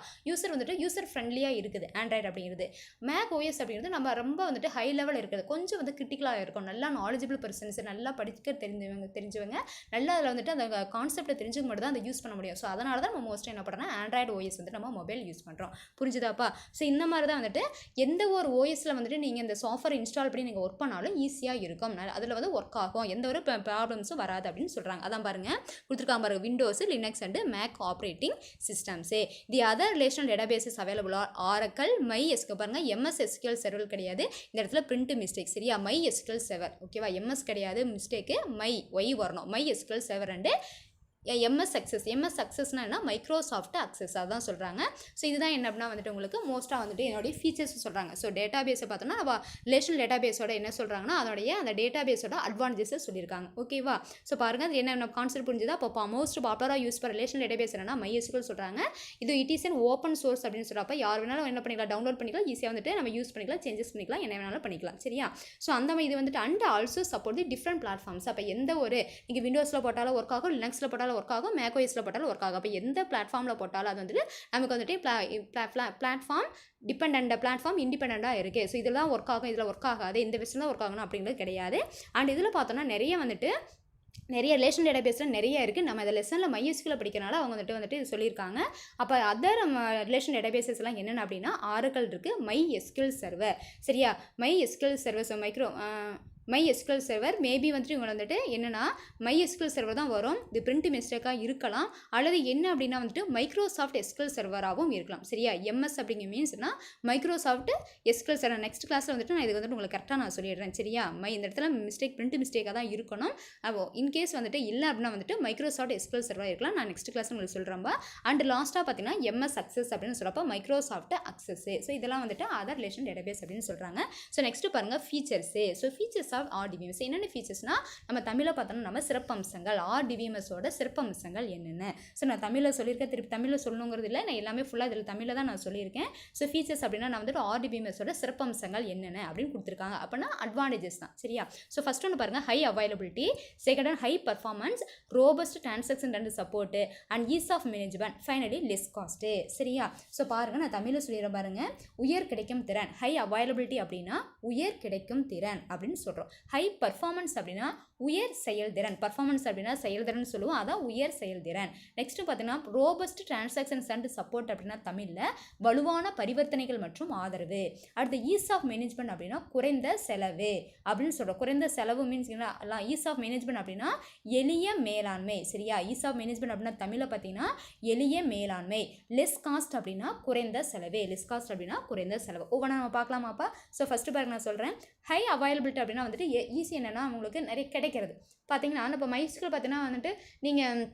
யூசர் ஃப்ரெண்ட்லியாக இருக்குது ஆண்ட்ராய்டு அப்படிங்கிறது. மேக் ஓஎஸ் அப்படிங்கிறது நம்ம ரொம்ப வந்துட்டு ஹை லெவல் இருக்குது, கொஞ்சம் வந்து கிரிட்டிக்கலாக இருக்கும். நல்லா நாலேஜபிள் பர்சன்ஸ், நல்லா படிக்க தெரிஞ்சவங்க நல்லா அதில் வந்துட்டு அந்த கான்செப்டை தெரிஞ்சுக்க மட்டும் தான் அதை யூஸ் பண்ண முடியும். ஸோ அதனால தான் நம்ம மோஸ்ட்டாக என்ன பண்ணுறோம்னா ஆண்ட்ராய்டு ஓஎஸ் வந்து நம்ம மொபைல் யூஸ் பண்ணுறோம். புரிஞ்சுதாப்பா. ஸோ இந்த மாதிரி தான் வந்துட்டு எந்த ஒரு ஓஎஸில் வந்துட்டு நீங்கள் இந்த சாஃப்ட்வேர் இன்ஸ்டால் பண்ணி நீங்கள் ஒர்க் பண்ணாலும் ஈஸியாக இருக்கும், அதில் வந்து ஒர்க் ஆகும், எந்த ஒரு ப்ராப்ளம்ஸும் வராது அப்படின்னு சொல்கிறாங்க. அதான் பாருங்கள் கொடுத்துருக்காங்க பாருங்கள், Windows, Linux and Mac operating சிஸ்டம்ஸே. The other relational databases available are Oracle, MySQL. பாருங்கள் MS SQL சர்வர் கிடையாது இந்த இடத்துல, பிரிண்ட் மிஸ்டேக். சரியா. MySQL server. ஓகேவா. MS கிடையாது, மிஸ்டேக்கு ஒய் வரணும். MySQL சர்வர் அண்டு MS Accessனா என்ன, மைக்ரோசாஃப்ட் அக்சஸ் அதான் சொல்கிறாங்க. ஸோ இதுதான் என்ன அப்படின்னா வந்துட்டு உங்களுக்கு மோஸ்ட்டாக வந்துட்டு என்னுடைய ஃபீச்சர்ஸ் சொல்கிறாங்க. ஸோ டேட்டா பேஸை பார்த்தோன்னா நம்ம ரிலேஷனல் டேட்டா பேஸோட என்ன சொல்கிறாங்கன்னா அதோடைய அந்த டேட்டா பேஸோட அட்வான்டேஜஸை சொல்லியிருக்காங்க. ஓகேவா. ஸோ பாருங்கள் அது என்ன கான்செப்ட் புரிஞ்சுதா. அப்போ மோஸ்ட் பாப்புலராக யூஸ் பண்ணுற ரிலேஷனல் டேட்டா பேஸ் என்னன்னா MySQL சொல்கிறாங்க. இது it is an open source அப்படின்னு சொல்கிறப்ப யார் வேணாலும் என்ன பண்ணிக்கலாம், டவுன்லோட் பண்ணிக்கலாம், ஈஸியாக வந்துட்டு நம்ம யூஸ் பண்ணிக்கலாம், சேஞ்சஸ் பண்ணிக்கலாம், என்ன வேணாலும் பண்ணிக்கலாம். சரியா. ஸோ அந்த மாதிரி இது வந்துட்டு and also support the different platforms. அப்போ எந்த ஒரு நீங்கள் விண்டோஸில் போட்டாலும் ஒர்க் ஆகும், லினக்ஸில் போட்டாலும் ஒர்க் ஆகும், மேக் ஓஎஸ்ல போட்டாலும் ஒர்க் ஆகும். அப்போ எந்த பிளாட்ஃபார்மில் போட்டாலும் அது வந்துட்டு நமக்கு வந்துட்டு பிளாட்ஃபார்ம் பிளாட்ஃபார்ம் இண்டிபெண்டாக இருக்குது. ஸோ இதெல்லாம் ஒர்க் ஆகும், இதில் ஒர்க் ஆகாது, இந்த விஷயம் தான் ஒர்க் ஆகணும் அப்படிங்கிறது கிடையாது. அண்ட் இதில் பார்த்தோன்னா நிறைய ரிலேஷன் டேட்டாபேஸில் நிறைய இருக்குது. நம்ம இந்த லெசனில் MySQL படிக்கிறனால அவங்க வந்துட்டு இது சொல்லியிருக்காங்க. அப்போ அதர் ரிலேஷன் டேட்டாபேசஸ் எல்லாம் என்னென்ன அப்படின்னா ஆரக்கிள் இருக்குது, MySQL சர்வர். சரியா. MySQL server. So MySQL server maybe வந்துட்டு இவங்க வந்துட்டு என்னென்னா MySQL சர்வர் தான் வரும். இது பிரிண்ட் மிஸ்டேக்காக இருக்கலாம், அல்லது என்ன அப்படின்னா வந்துட்டு மைக்ரோசாஃப்ட் SQL சர்வராகவும் இருக்கலாம். சரியா. MS அப்படிங்கிற மீன்ஸ்னா மைக்ரோசாஃப்ட் SQL சர்வர். நெக்ஸ்ட் கிளாஸில் வந்துட்டு நான் இதுக்கு வந்துட்டு உங்களுக்கு கரெக்டாக நான் சொல்லிடுறேன். சரியா. இந்த இடத்துல பிரிண்ட் மிஸ்டேக்காக தான் இருக்கணும். அப்போ இன்கேஸ் வந்துட்டு இல்லை அப்படின்னா வந்துட்டு மைக்ரோசாஃப்ட் SQL சர்வராக இருக்கலாம். நான் நெக்ஸ்ட் கிளாஸ் உங்களுக்கு சொல்கிறேன்பா. அண்ட் லாஸ்ட்டாக பார்த்தீங்கன்னா MS Access அப்படின்னு சொல்கிறப்ப மைக்ரோசாஃப்ட் அக்சஸ். ஸோ இதெல்லாம் வந்துட்டு அதர் ரிலேஷன் டேட்டாபேஸ் அப்படின்னு சொல்கிறாங்க. ஸோ நெக்ஸ்ட் பாருங்கள் ஃபீச்சர்ஸு. ஸோ ஃபீச்சர்ஸ் RDBMS என்னென்ன ஃபீச்சர்ஸ்னா நம்ம தமிழில் பார்த்தோம்னா நம்ம சிறப்பம்சங்கள், RDBMSோட சிறப்பம்சங்கள் என்னென்ன. ஸோ நான் தமிழில் சொல்லியிருக்கேன், திருப்பி தமிழில் சொல்லணுங்கிறது இல்லை, நான் எல்லாமே ஃபுல்லாக இதில் தமிழில் தான் நான் சொல்லியிருக்கேன். ஸோ ஃபீச்சர்ஸ் அப்படின்னா நான் வந்துட்டு RDBMSோட சிறப்பம்சங்கள் என்னென்ன அப்படின்னு கொடுத்துருக்காங்க. அப்படின்னா அட்வான்டேஜஸ் தான். சரியா. ஸோ ஃபஸ்ட் ஒன்று பாருங்கள் high availability, second one high performance, robust transaction and support and ease of management, finally less cost. சரியா. ஸோ பாருங்கள் நான் தமிழில் சொல்லிடுறேன் பாருங்கள். உயர் கிடைக்கும் திறன், ஹை அவைலபிலிட்டி அப்படின்னா உயர் கிடைக்கும் திறன் அப்படின்னு சொல்கிறோம். ஹை பர்ஃபார்மன்ஸ் அப்படின்னா உயர் செயல்திறன், பர்ஃபார்மன்ஸ் அப்படின்னா செயல்திறன் சொல்லுவோம், அதான் உயர் செயல்திறன். நெக்ஸ்ட் பார்த்தீங்கன்னா ரோபஸ்ட் டிரான்சாக்ஷன்ஸ் அண்ட் சப்போர்ட் அப்படின்னா தமிழில் வலுவான பரிவர்த்தனைகள் மற்றும் ஆதரவு. அடுத்து ஈஸ் ஆஃப் மேனேஜ்மெண்ட் அப்படின்னா குறைந்த செலவு அப்படின்னு சொல்கிறோம். குறைந்த செலவு மீன்ஸ் ஈஸ் ஆஃப் மேனேஜ்மெண்ட் அப்படின்னா எளிய மேலாண்மை. சரியா. ஈஸ் ஆஃப் மேனேஜ்மெண்ட் அப்படின்னா தமிழில் பார்த்தீங்கன்னா எளிய மேலாண்மை. லெஸ் காஸ்ட் அப்படின்னா குறைந்த செலவு. லெஸ் காஸ்ட் அப்படின்னா குறைந்த செலவு. ஒவ்வொன்றா நம்ம பார்க்கலாமாப்பா. ஸோ ஃபஸ்ட்டு பாருங்க நான் சொல்கிறேன். ஹை அவைலபிலிட்டி அப்படின்னா வந்துட்டு ஈஸி என்னென்னா உங்களுக்கு நிறைய கிடைக்கிறது. பார்த்தீங்கன்னா இப்போ MySQL பார்த்தீங்கன்னா வந்துட்டு நீங்கள்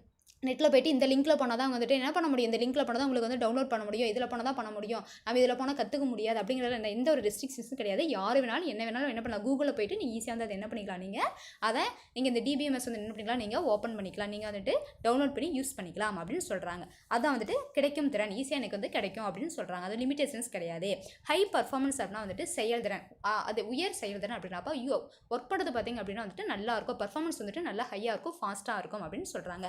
நெட்டில் போய்ட்டு இந்த லிங்க்கில் போனால் தான் வந்துட்டு என்ன பண்ண முடியும், இந்த லிங்க்கில் போனால் தான் உங்களுக்கு வந்து டவுன்லோட் பண்ண முடியும், இதில் போனால் தான் பண்ண முடியும், நம்ம இதில் போனால் கற்றுக்க முடியாது அப்படிங்கிறத எந்த ஒரு ரெஸ்ட்ரிக்ஷன்ஸும் கிடையாது. யார் வேணாலும் என்ன பண்ணலாம், கூகுளில் போய்ட்டு நீங்கள் ஈஸியாக வந்து அதை என்ன பண்ணிக்கலாம், நீங்கள் இந்த DBMS வந்து என்ன பண்ணிக்கலாம், நீங்கள் ஓப்பன் பண்ணிக்கலாம், நீங்கள் வந்துட்டு டவுன்லோட் பண்ணி யூஸ் பண்ணிக்கலாம் அப்படின்னு சொல்கிறாங்க. அதான் வந்துட்டு கிடைக்கும் திறன், ஈஸியாக எனக்கு வந்து கிடைக்கும் அப்படின்னு சொல்கிறாங்க. அது லிமிடேஷன்ஸ் கிடையாது. ஹை பர்ஃபார்மன்ஸ் அப்படின்னா வந்துட்டு செயல்திறன், அது உயர் செயல்திறன் அப்படின்னாப்பா ஒர்க் பண்ணுறது பார்த்திங்க அப்படின்னா வந்துட்டு நல்லா இருக்கும், பர்ஃபார்மன்ஸ் வந்துட்டு நல்லா ஹையாக இருக்கும், ஃபாஸ்ட்டாக இருக்கும் அப்படின்னு சொல்கிறாங்க.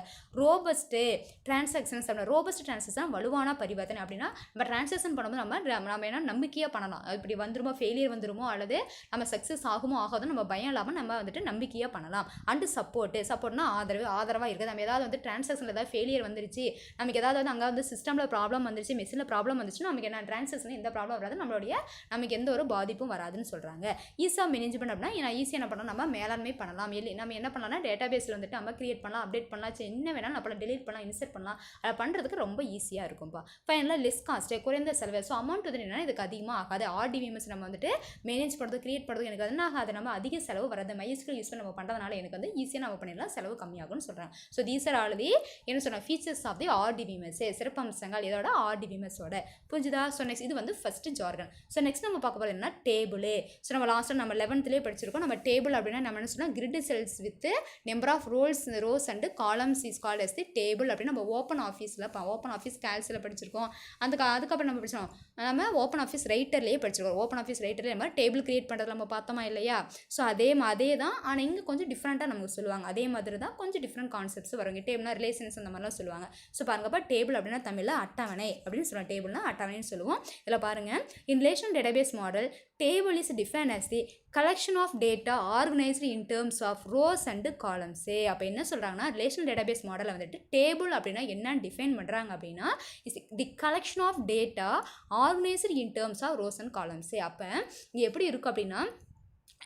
ரோபஸ்ட்டு டிரான்சாக்ஷன்ஸ் அப்படின்னா ரோபஸ்ட் டிரான்சாக்ஷன் வலுவான பரிவர்த்தனை அப்படின்னா நம்ம டிரான்சாக்ஷன் பண்ணும்போது நம்ம என்ன நம்பிக்கையாக பண்ணலாம். இப்படி வந்துருமோ ஃபெயிலியர் வந்துருமோ அல்லது நம்ம சக்ஸஸ் ஆகுமோ ஆகாதுன்னு நம்ம பயம் இல்லாமல் நம்ம வந்துட்டு நம்பிக்கையாக பண்ணலாம். அண்டு சப்போர்ட்னா ஆதரவாக இருக்குது. நம்ம ஏதாவது வந்து டிரான்சாக்ஷனில் ஏதாவது ஃபெயிலியர் வந்துருச்சு, நமக்கு ஏதாவது வந்து அங்கே வந்து சிஸ்டமில் ப்ராப்ளம் வந்துருச்சு, மெஷினில் ப்ராப்ளம் வந்துச்சுன்னா நமக்கு என்ன டிரான்சாக்ஷன் எந்த ப்ராப்ளம் வராது, நமக்கு எந்த ஒரு பாதிப்பும் வராதுன்னு சொல்கிறாங்க. ஈஸியாக மேனேஜ்மெண்ட் அப்படின்னா ஈஸியாக என்ன பண்ணலாம், நம்ம மேலாண்மை பண்ணலாம். நம்ம என்ன பண்ணலாம்னா டேட்டா பேஸில் வந்துட்டு நம்ம கிரியேட் பண்ணலாம், அப்டேட் பண்ணலாம், என்ன வேணாலும் நம்மள டெலீட் பண்ணலாம், இன்சர்ட் பண்ணலாம். அதை பண்ணுறதுக்கு ரொம்ப ஈஸியாக இருக்கும்ப்பா. ஃபைனலாக லெஸ் காஸ்ட்டு, குறைந்த செலவு. ஸோ அமௌண்ட் வந்து என்னன்னா இதுக்கு அதிகமாக ஆகாது. RDBMS நம்ம வந்துட்டு மேனேஜ் பண்ணுறது கிரியேட் பண்ணுறது எனக்கு என்ன ஆகாது, நம்ம அதிக செலவு வராது. MySQL யூஸ் பண்ணி நம்ம பண்ணுறதுனால எனக்கு வந்து ஈஸியாக நம்ம பண்ணிடலாம், செலவு கம்மியாகும்னு சொல்கிறாங்க. ஸோ தீஸ் ஆர் ஆல்ரெடி என்ன சொன்னால் ஃபீச்சர்ஸ் ஆஃப் தி RDBMS, சிறப்பம்சங்கள் இதோட RDBMS-ஓட. புரிஞ்சுதா? ஸோ நெக்ஸ்ட் இது வந்து ஃபஸ்ட்டு ஜார்கன். ஸோ நெக்ஸ்ட் நம்ம பார்க்க போகிறது என்ன, டேபிள். ஸோ நம்ம லாஸ்ட்டாக நம்ம 11th படிச்சிருக்கோம். நம்ம டேபிள் அப்படின்னா நம்ம என்ன சொன்னால் grid cells with number of rows and columns is called as the table அப்படின்னு நம்ம ஓப்பன் ஆஃபீஸ் கேல்ஸில் படிச்சிருக்கோம். அதுக்கப்புறம் நம்ம படிச்சோம், நம்ம ஓப்பன் ஆஃபீஸ் ரைட்டர்லேயே படிச்சிருக்கோம். ஓப்பன் ஆஃபீஸ் ரைட்டர்லேயே நம்ம டேபிள் கிரியேட் பண்ணுறது நம்ம பார்த்தோமா இல்லையா? ஸோ அதே தான், ஆனால் இங்கே கொஞ்சம் டிஃப்ரெண்ட்டாக நமக்கு சொல்லுவாங்க. அதே மாதிரி தான் கொஞ்சம் டிஃப்ரெண்ட் கான்செப்ட்ஸ் வரும். டேபிள்னா ரிலேஷன்ஸ் அந்த மாதிரிலாம் சொல்லுவாங்க. ஸோ பாருங்கப்பா, டேபிள் அப்படின்னா தமிழில் அட்டவணை அப்படின்னு சொல்லுவோம். டேபிள்னா அட்டவணைன்னு சொல்லுவோம். இதில் பாருங்கள், in relation database model table is defined as the collection of data organized in terms of rows and columns. அப்போ என்ன சொல்கிறாங்கன்னா ரிலேஷனல் டேட்டாபேஸ் மாடலில் வந்துட்டு டேபிள் அப்படின்னா என்னன்னு டிஃபைன் பண்ணுறாங்க அப்படின்னா is the collection of data organised in terms of rows and columns. அப்போ இது எப்படி இருக்கும் அப்படின்னா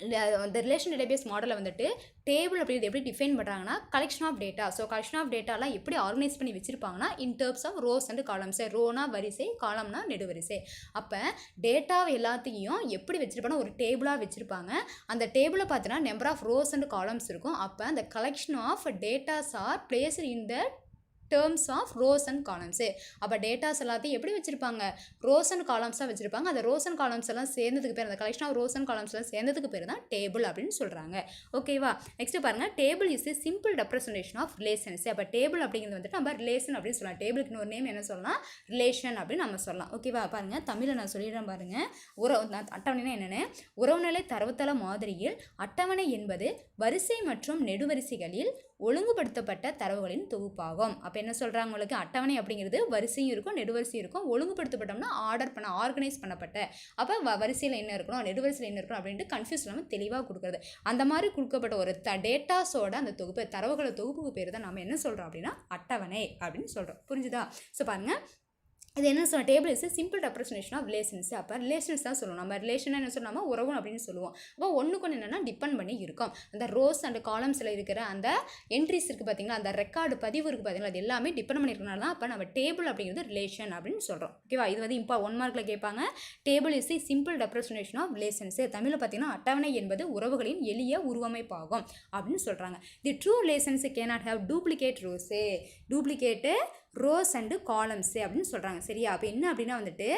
இந்த ரிலேஷன் டேட்டாபேஸ் மாடலை வந்துட்டு டேபிள் அப்படிங்கிறது எப்படி டிஃபைன் பண்ணுறாங்கன்னா collection of data. So collection of டேட்டாலாம் எப்படி ஆர்கனைஸ் பண்ணி வச்சிருப்பாங்கன்னா in terms of rows and columns. ரோனா வரிசை, காலம்னா நெடுவரிசை. அப்போ டேட்டாவை எல்லாத்தையும் எப்படி வச்சிருப்பாங்கன்னா ஒரு டேபிளாக வச்சுருப்பாங்க. அந்த டேபிளை பார்த்தீங்கன்னா number of rows and columns இருக்கும். அப்போ அந்த collection of datas are placed in the terms of rows and columns. அப்போ டேட்டாஸ் எல்லாத்தையும் எப்படி வச்சுருப்பாங்க, ரோஸ் அண்ட் காலம்ஸாக வச்சுருப்பாங்க. அந்த ரோஸ் அண்ட் காலம்ஸ் எல்லாம் சேர்ந்ததுக்கு பேர், அந்த collection of rows and columns எல்லாம் சேர்ந்ததுக்கு பேர் தான் டேபிள் அப்படின்னு சொல்கிறாங்க. ஓகேவா? நெக்ஸ்ட் பாருங்கள், table is simple representation of relations. அப்போ டேபிள் அப்படிங்கிறது வந்துட்டு நம்ம ரிலேஷன் அப்படின்னு சொல்லலாம். டேபிளுக்கு இன்னொரு நேம் என்ன சொல்லலாம், ரிலேஷன் அப்படின்னு நம்ம சொல்லலாம். ஓகேவா? பாருங்கள், தமிழில் நான் சொல்லிடுறேன் பாருங்கள். அட்டவணைனா என்னென்னு, உறவுநிலை தரவுத்தள மாதிரியில் அட்டவணை என்பது வரிசை மற்றும் நெடுவரிசைகளில் ஒழுங்குபடுத்தப்பட்ட தரவுகளின் தொகுப்பாகும். அப்போ என்ன சொல்கிறாங்க உங்களுக்கு, அட்டவணை அப்படிங்கிறது வரிசையும் இருக்கும் நெடுவரிசையும் இருக்கும். ஒழுங்குபடுத்தப்பட்டோம்னா ஆர்கனைஸ் பண்ணப்பட்ட. அப்போ வரிசையில் என்ன இருக்கணும், நெடுவரிசையில் என்ன இருக்கணும் அப்படின்ட்டு கன்ஃபியூஸ் இல்லாமல் தெளிவாக கொடுக்குறது. அந்த மாதிரி கொடுக்கப்பட்ட ஒரு டேட்டாஸோட அந்த தொகுப்பு, தரவுகளோட தொகுப்புக்கு பேர் தான் நம்ம என்ன சொல்கிறோம் அப்படின்னா அட்டவணை அப்படின்னு சொல்கிறோம். புரிஞ்சுதா? ஸோ பாருங்கள், இது என்ன சொல்ல, table is simple representation of relations. அப்போ ரிலேஷன்ஸ் தான் சொல்லுவோம். நம்ம ரிலேஷன் என்ன சொல்லாமல் உறவு அப்படின்னு சொல்லுவோம். அப்போ ஒன்றுக்கு ஒன்று என்னென்னா டிபெண்ட் பண்ணி இருக்கும். அந்த ரோஸ் அண்ட் காலம்ஸில் இருக்கிற அந்த என்ட்ரிஸ் இருக்குது பார்த்தீங்களா, அந்த ரெக்கார்டு பதிவு இருக்குது பார்த்தீங்களா, அது எல்லாமே டிபெண்ட் பண்ணியிருக்கனால தான் அப்போ நம்ம டேபிள் அப்படிங்கிறது ரிலேஷன் அப்படின்னு சொல்கிறோம். ஓகேவா? இது வந்து 1 மார்க்கில் கேட்பாங்க. Table is simple representation of relations. தமிழில் பார்த்தீங்கன்னா அட்டவணை என்பது உறவுகளின் எளிய உருவமைப்பாகும் அப்படின்னு சொல்கிறாங்க. The true relations cannot have duplicate rows, duplicate rows and columns அப்படின்னு சொல்கிறாங்க. சரியா? அப்போ என்ன அப்படின்னா வந்துட்டு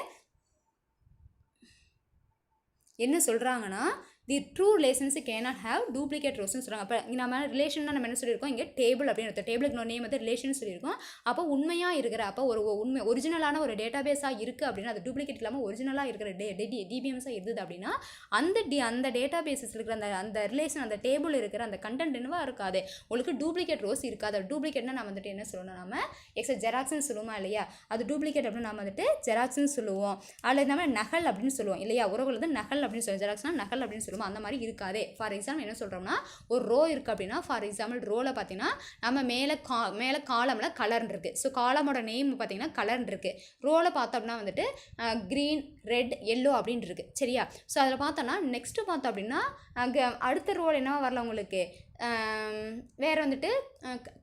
என்ன சொல்கிறாங்கன்னா the true relations cannot have duplicate ரோஸ்ன்னு சொல்கிறாங்க. அப்போ நம்ம ரிலேஷன்னா நம்ம என்ன சொல்லியிருக்கோம், இங்கே டேபிள் அப்படின்னு டேபிளுக்கு இன்னொரு நேம் வந்து ரிலேஷன் சொல்லியிருக்கோம். அப்போ உண்மையாக இருக்கிற, அப்போ ஒரு ஒரிஜினலான ஒரு டேட்டாபேஸாக இருக்குது அப்படின்னா அது டூப்ளிகேட் இல்லாமல் ஒரிஜினலாக இருக்கிற டிபிஎம்ஸாக இருந்தது அப்படின்னா அந்த டேட்டாபேஸஸ் இருக்கிற அந்த ரிலேஷன், அந்த டேபிள் இருக்கிற அந்த கண்டென்ட் என்னவா இருக்காது, உங்களுக்கு டூப்ளிகேட் ரோஸ் இருக்காது. டூப்ளிகேட்னா நம்ம வந்துட்டு என்ன சொல்லணும், நம்ம ஜெராக்ஸ்ன்னு சொல்லுவோமா இல்லையா, அது டூப்ளிகேட் அப்படின்னு நம்ம வந்துட்டு ஜெராக்ஸ்ன்னு சொல்லுவோம். அதில் நம்ம நகல் அப்படின்னு சொல்லுவோம் இல்லையா, உறவுகள் வந்து நகல் அப்படின்னு சொல்லுவோம், ஜெராக்ஸ்னா நகல் அப்படின்னு சொல்லுவோம். அந்த மாதிரி இருக்காதே. ஃபார் எக்ஸாம்பிள் என்ன சொல்கிறோம்னா, ஒரு ரோ இருக்குது அப்படின்னா, ஃபார் எக்ஸாம்பிள் ரோவில் பார்த்தீங்கன்னா நம்ம மேலே காலமில் கலர் இருக்குது. ஸோ காலமோட நேம் பார்த்தீங்கன்னா கலர் இருக்குது. ரோவில் பார்த்தோம்னா வந்துட்டு க்ரீன், ரெட், எல்லோ அப்படின்னு இருக்குது. சரியா? ஸோ அதில் பார்த்தோன்னா நெக்ஸ்ட்டு பார்த்தோம் அப்படின்னா அங்கே அடுத்த ரோல் என்னவா வரல உங்களுக்கு, வேறு வந்துட்டு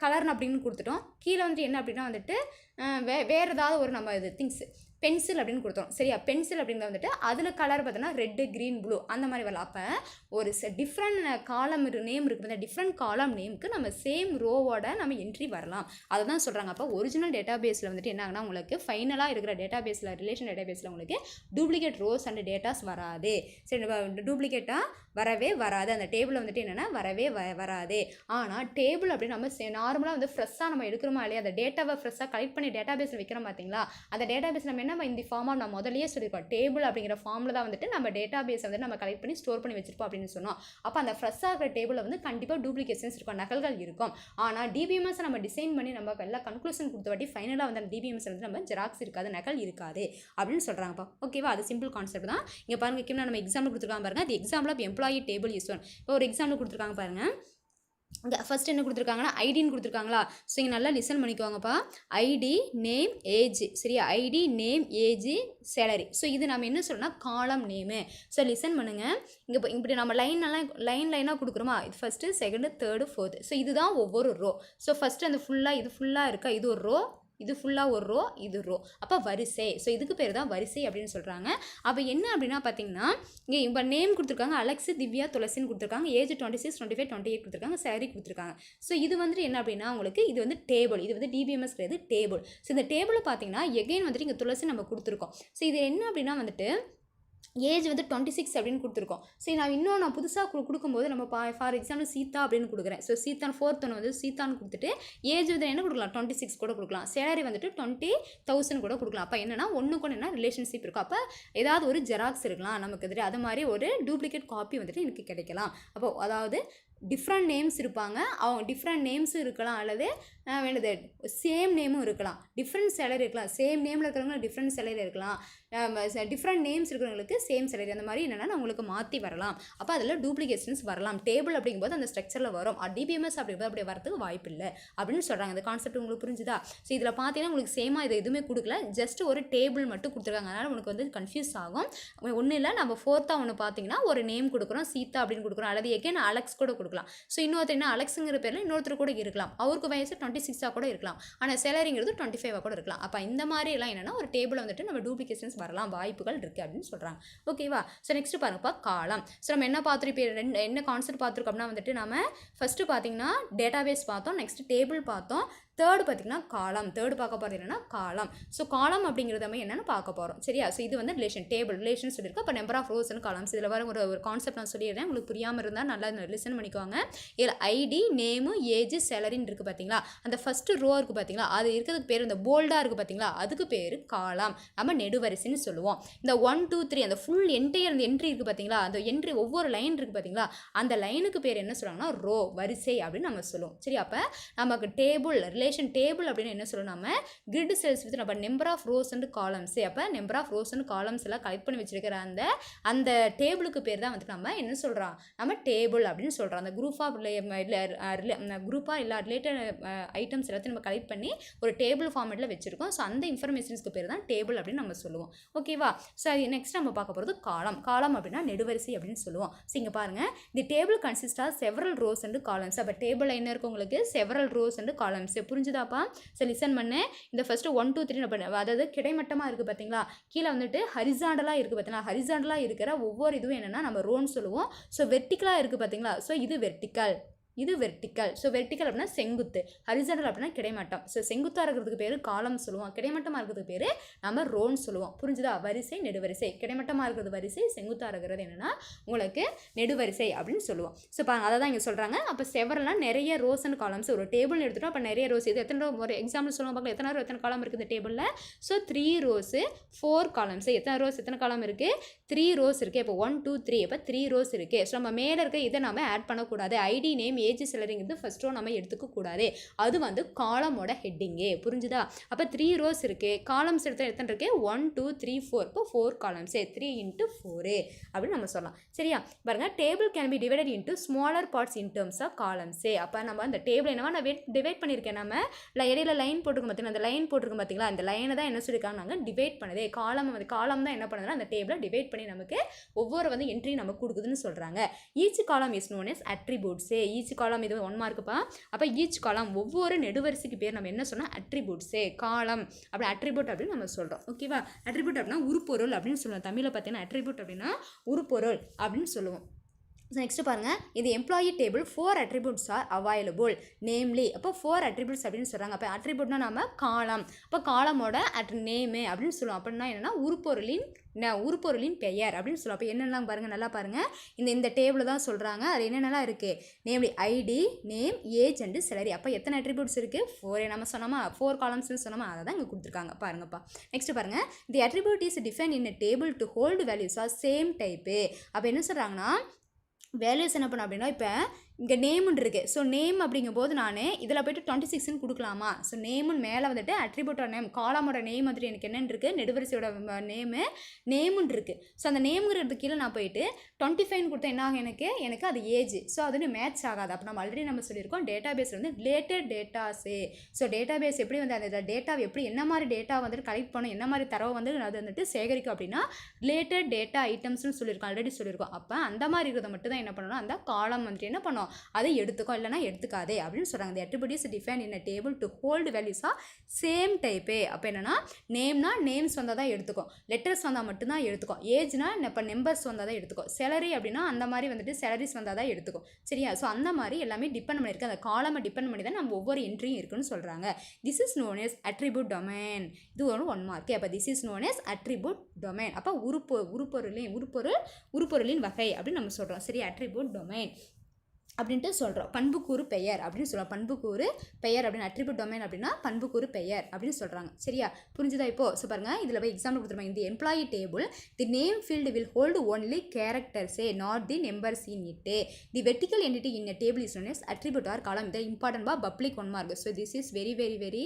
கலர்னு அப்படின்னு கொடுத்துட்டோம். கீழே வந்துட்டு என்ன அப்படின்னா வந்துட்டு வேறு ஏதாவது ஒரு நம்ம இது திங்ஸ் பென்சில் அப்படின்னு கொடுத்தோம். சரியா? பென்சில் அப்படிங்கிறது வந்துட்டு அதில் கலர் பார்த்தோன்னா ரெட்டு, க்ரீன், ப்ளூ அந்த மாதிரி வரலாம். அப்போ ஒரு டிஃப்ரெண்ட் காலம் நேம் இருக்குது, அந்த டிஃப்ரெண்ட் காலம் நேமுக்கு நம்ம சேம் ரோவோட நம்ம என்ட்ரி வரலாம். அதை தான் சொல்கிறாங்க. அப்போ ஒரிஜினல் டேட்டா பேஸில் வந்துட்டு என்ன ஆகுனா உங்களுக்கு ஃபைனலாக இருக்கிற டேட்டா பேஸில், ரிலேஷன் டேட்டா பேஸில் உங்களுக்கு டூப்ளிகேட் ரோஸ் அண்ட் டேட்டாஸ் வராது. சரி, டூப்ளிகேட்டாக வரவே வராது. அந்த டேபிளில் வந்துட்டு என்னென்னா வரவே வராது. ஆனால் டேபிள் அப்படின்னு நம்ம நார்மலாக வந்து ஃப்ரெஷ்ஷாக நம்ம எடுக்கிறோமா இல்லையா, அந்த டேட்டாவை ஃப்ரெஷ்ஷாக கலெக்ட் பண்ணி டேட்டா பேஸில் வைக்கிறோம் பார்த்தீங்களா, அந்த டேட்டா பேஸில் நம்ம என்ன நம்ம இந்த ஃபார்மாக நான் முதல்லயே சொல்லியிருக்கோம், டேபிள் அப்படிங்கிற ஃபார்மில் தான் வந்துட்டு நம்ம டேட்டா பேஸ் வந்து நம்ம கலெக்ட் பண்ணி ஸ்டோர் பண்ணி வச்சிருப்போம் அப்படின்னு சொன்னோம். அப்போ அந்த ஃப்ரெஷ்ஷாக இருக்கிற டேபிளில் வந்து கண்டிப்பாக டூப்ளிகேஷன்ஸ் இருக்கும், நகல்கள் இருக்கும். ஆனால் டிபிஎம்எஸ் நம்ம டிசைன் பண்ணி நம்ம எல்லாம் கன்க்ளூஷன் கொடுத்த வாட்டி ஃபைனலாக வந்து அந்த டிபிஎம்எஸ் வந்து நம்ம ஜெராக்ஸ் இருக்காது, நகல் இருக்காது அப்படின்னு சொல்கிறாங்கப்பா. ஓகேவா, அது சிம்பிள் கான்செப்ட் தான். இங்கே பாருங்க, முக்கியமாக நம்ம எக்ஸாம்பிள் கொடுத்துருக்காங்க பாருங்க, அது example of employee table is one. இப்போ ஒரு எக்ஸாம்பிள் கொடுத்துருக்காங்க பாருங்க. இங்கே ஃபஸ்ட் என்ன கொடுத்துருக்காங்கன்னா ஐடின்னு கொடுத்துருக்காங்களா. ஸோ இங்கே நல்லா லிசன் பண்ணிக்குவாங்கப்பா. ID, name, age. சரியா, ID, name, age, salary. So இது நம்ம என்ன சொல்லணும்னா காலம் நேமு. ஸோ லிசன் பண்ணுங்கள். இங்கே இப்படி நம்ம லைனாக கொடுக்குறோமா, இது first, second, third, fourth. So இதுதான் ஒவ்வொரு ரோ. ஸோ ஃபஸ்ட்டு அந்த இது ஃபுல்லாக இருக்கா, இது ஒரு ரோ, இது ஃபுல்லாக ஒரு ரோ, இது ரோ. அப்போ வரிசை. ஸோ இதுக்கு பேர் தான் வரிசை அப்படின்னு சொல்கிறாங்க. அப்போ என்ன அப்படின்னா பார்த்தீங்கன்னா, இங்கே இப்போ நேம் கொடுத்துருக்காங்க, அலெக்ஸ், திவ்யா, துளசின்னு கொடுத்துருக்காங்க. ஏஜ் 26, 25, 28 கொடுத்துருக்காங்க. சேலரி கொடுத்துருக்காங்க. ஸோ இது வந்துட்டு என்ன அப்படின்னா உங்களுக்கு இது வந்து டேபிள், இது வந்து டிபிஎம்எஸ் கிடையாது, டேபிள். ஸோ இந்த டேபிளை பார்த்தீங்கன்னா எகைன் வந்துட்டு இங்கே துளசி நம்ம கொடுத்துருக்கோம். ஸோ இது என்ன அப்படின்னா வந்துட்டு ஏஜ் வந்து 26 அப்படின்னு கொடுத்துருக்கோம். சரி, நான் புதுசாக கொடுக்கும்போது நம்ம ஃபார் எக்ஸாம்பிள் சீதா அப்படின்னு கொடுக்குறேன். ஸோ சீதான் 4th ஒன்று வந்து சீதான்னு கொடுத்துட்டு ஏஜ் வந்து என்ன கொடுக்கலாம், 26 கூட கொடுக்கலாம். சேலரி வந்துட்டு 20,000 கூட கொடுக்கலாம். அப்போ என்னன்னா ஒன்றுக்கு ஒன்று என்ன ரிலேஷன்ஷிப் இருக்கும். அப்போ ஏதாவது ஒரு ஜெராக்ஸ் இருக்கலாம் நமக்கு எதிரே, அது மாதிரி ஒரு டூப்ளிகேட் காப்பி வந்துட்டு எனக்கு கிடைக்கலாம். அப்போ அதாவது டிஃப்ரெண்ட் நேம்ஸ் இருப்பாங்க, அவங்க டிஃப்ரெண்ட் நேம்ஸும் இருக்கலாம், அல்லது வேணுது சேம் நேமும் இருக்கலாம், டிஃப்ரெண்ட் சேலரி இருக்கலாம், சேம் நேமில் இருக்கிறவங்க டிஃப்ரெண்ட் சேலரி இருக்கலாம், டிஃப்ரெண்ட் நேம்ஸ் இருக்கிறவங்களுக்கு சேம் சேலரி, அந்த மாதிரி என்னென்னா உங்களுக்கு மாற்றி வரலாம். அப்போ அதில் டூப்ளிகேஷன்ஸ் வரலாம். டேபிள் அப்படிங்கும்போது அந்த ஸ்ட்ரக்சரில் வரும். டிபிஎம்எஸ் அப்படிங்கும்போது அப்படி வரதுக்கு வாய்ப்பு இல்லை அப்படின்னு சொல்கிறாங்க. இந்த கான்செப்ட் உங்களுக்கு புரிஞ்சுதா? ஸோ இதில் பார்த்தீங்கன்னா உங்களுக்கு சேமாக இது எதுவுமே கொடுக்கல, ஜஸ்ட் ஒரு டேபிள் மட்டும் கொடுத்துருக்காங்க. அதனால் உனக்கு வந்து கன்ஃபியூஸ் ஆகும். ஒன்றும் இல்லை, நம்ம 4th ஒன்று பார்த்தீங்கன்னா ஒரு நேம் கொடுக்குறோம், சீதா அப்படின்னு கொடுக்குறோம், அல்லது எகேன் அலெக்ஸ் கூட கொடுக்கலாம். ஸோ இன்னொருத்தர் என்ன அலெக்ஸுங்கிற பேரில் இன்னொருத்தர் கூட இருக்கலாம், அவருக்கு வயசு 26 கூட இருக்கலாம், ஆனால் சேலரிங்கிறது 25 கூட இருக்கலாம். அப்போ இந்த மாதிரி எல்லாம் என்னென்னா ஒரு டேபிள் வந்துட்டு நம்ம டூப்ளிகேஷன்ஸ் வரலாம், வாய்ப்புகள் இருக்குது அப்படின்னு சொல்கிறாங்க. ஓகேவா? ஸோ நெக்ஸ்ட் பாருங்கப்பா, காலம். ஸோ நம்ம என்ன பார்த்துருப்போம், என்ன கான்செப்ட் பார்த்துருக்கோம் அப்படின்னா வந்துட்டு நம்ம ஃபஸ்ட்டு பார்த்தீங்கன்னா டேட்டாபேஸ் பார்த்தோம், நெக்ஸ்ட் டேபிள் பார்த்தோம், தேர்டு பார்த்தீங்கன்னா காலம். தேர்டு பார்க்க போகிறது என்னென்னா காலம். ஸோ காலம் அப்படிங்கிறத நம்ம என்னென்னு பார்க்க போகிறோம். சரியா? ஸோ இது வந்து டேபிள் ரிலேஷன் சொல்லியிருக்கோம். அப்போ number of rows and columns. இதில் வர ஒரு கான்செப்ட் நான் சொல்லிடுறேன், உங்களுக்கு புரியாமல் இருந்தால் நல்லா லிசன் பண்ணிக்குவாங்க. இதில் ஐடி, நேமு, ஏஜ், சேலரின்னு இருக்குது பார்த்தீங்களா, அந்த ஃபஸ்ட்டு ரோ இருக்குது பார்த்தீங்களா, அது இருக்கிறதுக்கு பேர் இந்த போல்டாக இருக்குது பார்த்தீங்களா, அதுக்கு பேர் காலம், நம்ம நெடுவரிசைன்னு சொல்லுவோம். இந்த 1 2 3 அந்த ஃபுல் என்டையர் அந்த என்ட்ரி இருக்குது பார்த்தீங்களா, அந்த என்ட்ரி ஒவ்வொரு லைன் இருக்குது பார்த்தீங்களா, அந்த லைனுக்கு பேர் என்ன சொல்கிறாங்கன்னா ரோ, வரிசை அப்படின்னு நம்ம சொல்லுவோம். சரி, அப்போ நமக்கு டேபிள் டேபிள் அப்படின்னு என்ன சொல்லணும், நம்ம கிரிட் செல்ஸ் வித் நம்ம number of rows and columns. அப்போ number of rows and columns எல்லாம் கலெக்ட் பண்ணி வச்சிருக்கிற அந்த டேபிளுக்கு பேர் தான் வந்து நம்ம என்ன சொல்கிறோம், நம்ம டேபிள் அப்படின்னு சொல்கிறோம். அந்த குரூப்பாக எல்லா ரிலேட்டட் ஐட்டம்ஸ் எல்லாத்தையும் நம்ம கலெக்ட் பண்ணி ஒரு டேபிள் ஃபார்மேட்டில் வச்சுருக்கோம். ஸோ அந்த இன்ஃபர்மேஷன்ஸ்க்கு பேர் தான் டேபிள் அப்படின்னு நம்ம சொல்லுவோம். ஓகேவா? ஸோ நெக்ஸ்ட் நம்ம பார்க்க போகிறது காலம். காலம் அப்படின்னா நெடுவரிசை அப்படின்னு சொல்லுவோம். ஸோ இங்கே பாருங்கள், the table consist of several rows and columns. அப்போ டேபிள் என்ன இருக்கும் உங்களுக்கு, செவரல் ரோஸ் அண்ட் காலம்ஸ். புரிஞ்சுதாப்பா? ஸோ லிசன் பண்ணு. இந்த ஃபஸ்ட்டு 1 2 3 அதாவது கிடைமட்டமாக இருக்குது பார்த்தீங்களா, கீழே வந்துட்டு ஹரிசாண்டலாக இருக்குது பார்த்தீங்களா, ஹரிசாண்டலாக இருக்கிற ஒவ்வொரு இதுவும் என்னென்னா நம்ம ரோன்னு சொல்லுவோம். ஸோ வெர்டிக்கலாக இருக்குது பார்த்தீங்களா, ஸோ இது வெர்டிக்கல், இது வெர்டிக்கல். ஸோ வெர்டிக்கல் அப்படின்னா செங்குத்து, ஹரிசாண்டல் அப்படின்னா கிடைமட்டம். ஸோ செங்குத்தாக இருக்கிறதுக்கு பேர் காலம் சொல்லுவோம், கிடைமட்டமாக இருக்கிறதுக்கு பேர் நம்ம ரோன்னு சொல்லுவோம். புரிஞ்சுதா? வரிசை, நெடுவரிசை. கிடைமட்டமாக இருக்கிறது வரிசை, செங்குத்தாக இருக்கிறது என்னென்னா உங்களுக்கு நெடுவரிசை அப்படின்னு சொல்லுவோம். ஸோ பாருங்க, அதை தான் இங்கே சொல்கிறாங்க. அப்போ செவரெல்லாம் நிறைய ரோஸ் அண்ட் காலம்ஸ். ஒரு டேபிள் எடுத்துட்டோம், அப்போ நிறைய ரோஸ். இது எத்தனை ரோ, ஒரு எக்ஸாம்பிள் சொல்லுவோம் பார்க்கலாம், எத்தனை ரோ எத்தனை காலம் இருக்குது டேபிளில். So 3 rose 4 columns. எத்தனை ரோஸ் எத்தனை காலம் இருக்குது, 3 ரோஸ் இருக்குது. இப்போ 1 2 3, இப்போ 3 ரோஸ் இருக்குது. ஸோ நம்ம மேலே இருக்க இதை நம்ம ஆட் பண்ணக்கூடாது. ஐடி, நேம், ஏஜ், சேலரிங்கிறது ஃபர்ஸ்ட் ரோ நம்ம எடுத்துக்க கூடாது, அது வந்து காலமோட ஹெட்டிங்கே. புரிஞ்சுதா? அப்போ 3 ரோஸ் இருக்குது, காலம்ஸ் எடுத்தால் எத்தனை இருக்குது, 1 2 3 4. இப்போ 4 காலம்ஸ், 3 × 4 அப்படின்னு நம்ம சொல்லலாம். சரியா? பாருங்க, table can be divided into smaller parts in terms of columns. அப்போ நம்ம அந்த டேபிள் என்னவா நான் டிவைட் பண்ணியிருக்கேன், நம்ம இடையில லைன் போட்டிருக்கோம் பார்த்தீங்கன்னா, அந்த லைன் போட்டிருக்கோம் பார்த்தீங்களா, அந்த லைனை தான் என்ன சொல்லியிருக்காங்க, நாங்கள் டிவைட் பண்ணுது. காலம் தான் என்ன பண்ணுதுன்னா அந்த டேபிளை டிவைட் பண்ணி நமக்கு ஒவ்வொரு வந்து என்ட்ரி நமக்கு கொடுக்குதுன்னு சொல்கிறாங்க. ஈச் காலம் is known S attributes. Each காலம் இது 1 மார்க்குப்பா. அப்போ ஈச் காலம் ஒவ்வொரு நெடுவரிசைக்கு பேர் நம்ம என்ன சொன்னால் அட்ரிபியூட்ஸு. காலம் அப்படி அட்ரிபியூட் அப்படின்னு நம்ம சொல்கிறோம். ஓகேவா? அட்ரிபியூட் அப்படின்னா உருப்பொருள் அப்படின்னு சொல்லுவோம். தமிழில் பார்த்தீங்கன்னா அட்ரிபியூட் அப்படின்னா உருப்பொருள் அப்படின்னு சொல்லுவோம். நெக்ஸ்ட் பாருங்க, இது employee table 4 attributes are available namely. அப்போ 4 attributes அப்படின்னு சொல்கிறாங்க. அப்போ அட்ரிபியூட்னா நம்ம காலம், அப்போ காலமோட நேமு அப்படின்னு சொல்லுவோம். அப்படின்னா என்னென்னா உருப்பொருளின் பெயர் அப்படின்னு சொல்லுவோம். அப்போ என்னெல்லாம் பாருங்கள், நல்லா பாருங்கள், இந்த டேபிள் தான் சொல்கிறாங்க. அது என்னென்னலாம் இருக்குது, namely ID, name, age and salary. அப்போ எத்தனை அட்ரிபியூட்ஸ் இருக்குது, 4. நம்ம சொன்னோமா 4 காலம்ஸ்னு சொன்னோமா, அதை தான் இங்கே கொடுத்துருக்காங்க பாருங்கப்பா. நெக்ஸ்ட் பாருங்கள், the attribute is define in table to hold values are same type. அப்போ என்ன சொல்கிறாங்கன்னா, வேல்யூஸ் என்ன பண்ண அப்படின்னா, இப்போ இங்கே நேமுன்னு இருக்குது. ஸோ நேம் அப்படிங்கும்போது நான் இதில் போய்ட்டு 26ன்னு கொடுக்கலாமா. ஸோ நேமுன்னு மேலே வந்துட்டு அட்ரிபியூட்டோட நேம், காலமோட நேம் வந்துட்டு எனக்கு என்னென்னு இருக்குது, நெடுவரிசையோட நேமுன்னு இருக்குது. ஸோ அந்த நேம்ங்கிறது கீழே நான் போயிட்டு 25ன்னு கொடுத்தா என்ன ஆகும், எனக்கு அது ஏஜ். ஸோ அது மேட்ச் ஆகாது. அப்போ நம்ம ஆல்ரெடி நம்ம சொல்லியிருக்கோம், டேட்டா பேஸ் வந்து related datas. So data base எப்படி வந்து அந்த டேட்டாவை எப்படி என்ன மாதிரி டேட்டா வந்துட்டு கலெக்ட் பண்ணும், என்ன மாதிரி தரவை வந்து அது வந்துட்டு சேகரிக்கும் அப்படின்னா ரிலேட்டட் டேட்டா ஐட்டம்ஸ்னு சொல்லியிருக்கோம், ஆல்ரெடி சொல்லியிருக்கோம். அப்போ அந்த மாதிரி இருக்கிறத மட்டும் தான் என்ன பண்ணணும், அந்த காலம் வந்துட்டு என்ன பண்ணோம், அதை எடுத்துக்கோ, இல்லைனா எடுத்துக்காதே அப்படின்னு சொல்கிறாங்க. The attribute is defined in a table to hold values of same type. அப்போ என்னன்னா, நேம்னா நேம்ஸ் வந்தால் தான் எடுத்துக்கும், லெட்டர்ஸ் வந்தால் மட்டும்தான் எடுத்துக்கும், ஏஜ்னா இப்போ நம்பர்ஸ் வந்தால் தான் எடுத்துக்கும், சேலரி அப்படின்னா அந்த மாதிரி வந்துட்டு சேலரிஸ் வந்தால் தான் எடுத்துக்கும். சரியா. ஸோ அந்த மாதிரி எல்லாமே டிபெண்ட் பண்ணியிருக்கு, அந்த காலமை டிபெண்ட் பண்ணி தான் நம்ம ஒவ்வொரு என்ட்ரியும் இருக்குன்னு சொல்கிறாங்க. This is known as attribute domain. இது ஒரு 1 மார்க். அப்போ this is known as attribute domain. அப்போ உருப்பொருளின் வகை அப்படின்னு நம்ம சொல்கிறோம். சரி, அட்ரிபியூட் டொமைன் அப்படின்ட்டு சொல்கிறோம். பண்புக்கூறு பெயர் அப்படின்னு சொல்கிறோம். பண்புக்கூறு பெயர் அப்படின்னு அட்ரிபியூட் டொமைன் அப்படின்னா பண்புக்கூறு பெயர் அப்படின்னு சொல்கிறாங்க. சரியா, புரிஞ்சுதா இப்போ? ஸோ பாருங்கள், இதில் போய் எக்ஸாம்பிள் கொடுத்துருப்பாங்க. இந்த employee table the name field will hold only கேரக்டர்ஸே not the numbers in it. The vertical entity in table is known as attribute or column. இது important public 1 mark. So this is very very very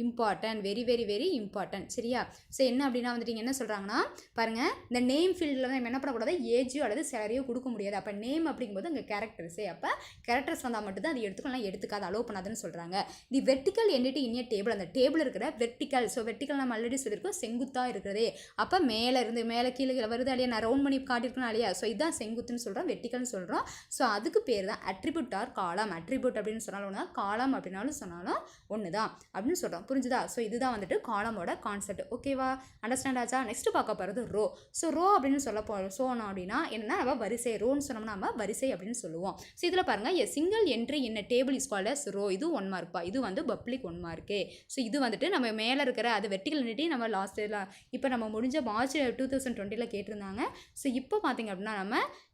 important, very very very important. சரியா. ஸோ என்ன அப்படின்னா வந்துட்டு என்ன சொல்கிறாங்கன்னா, பாருங்கள், இந்த நேம் ஃபீல்டில் தான் நம்ம என்ன பண்ணக்கூடாது, ஏஜோ அல்லது சேலரியோ கொடுக்க முடியாது. அப்போ நேம் அப்படிங்கும்போது அங்கே கேரக்டர்ஸே, அப்போ கேரக்டர்ஸ் வந்தால் மட்டும் தான் அது எடுத்துக்கலாம், எடுத்துக்காது, அலோவ் பண்ணாதுன்னு சொல்கிறாங்க. தி வெர்டிக்கல் என்டிட்டி இன் டேபிள், அந்த டேபிள் இருக்கிற வெர்டிக்கல். ஸோ வெர்டிக்கல் நம்ம ஆல்ரெடி சொல்லியிருக்கோம், செங்குத்தாக இருக்கிறதே. அப்போ மேலே கீழே வருது இல்லையா, நான் ரவுண்ட் பண்ணி காட்டியிருக்கணும் இல்லையா. ஸோ இதுதான் செங்குத்துன்னு சொல்கிறோம், வெர்டிக்கல்னு சொல்கிறோம். ஸோ அதுக்கு பேர் தான் அட்ரிபியூட் ஆர் காலம். அட்ரிபியூட் அப்படின்னு சொன்னாலும் ஒன்று தான், காலம் அப்படின்னாலும் சொன்னாலும் ஒன்று தான் அப்படின்னு சொல்கிறோம். புரிஞ்சுதா? ஸோ இதுதான் வந்துட்டு காலமோட கான்செப்ட். ஓகேவா, அண்டர்ஸ்டாண்ட் ஆச்சா? நெக்ஸ்ட் பார்க்க போகிறது ரோ. ஸோ ரோ அப்படின்னு சொன்னோம் அப்படின்னா என்னன்னா, நம்ம வரிசை. ரோன்னு சொன்னோம்னா நம்ம வரிசை அப்படின்னு சொல்லுவோம். ஸோ இதில் பாருங்கள், a single entry in table is called as row. இது 1 மார்க்பா. இது வந்து பப்ளிக் 1 மார்க்கு. ஸோ இது வந்துட்டு நம்ம மேலே இருக்கிற அது வெர்டிகல் என்டிட்டி நம்ம லாஸ்ட்டில் இப்போ நம்ம முடிஞ்ச மார்ச் 2020 கேட்டிருந்தாங்க. ஸோ இப்போ பார்த்திங்க அப்படின்னா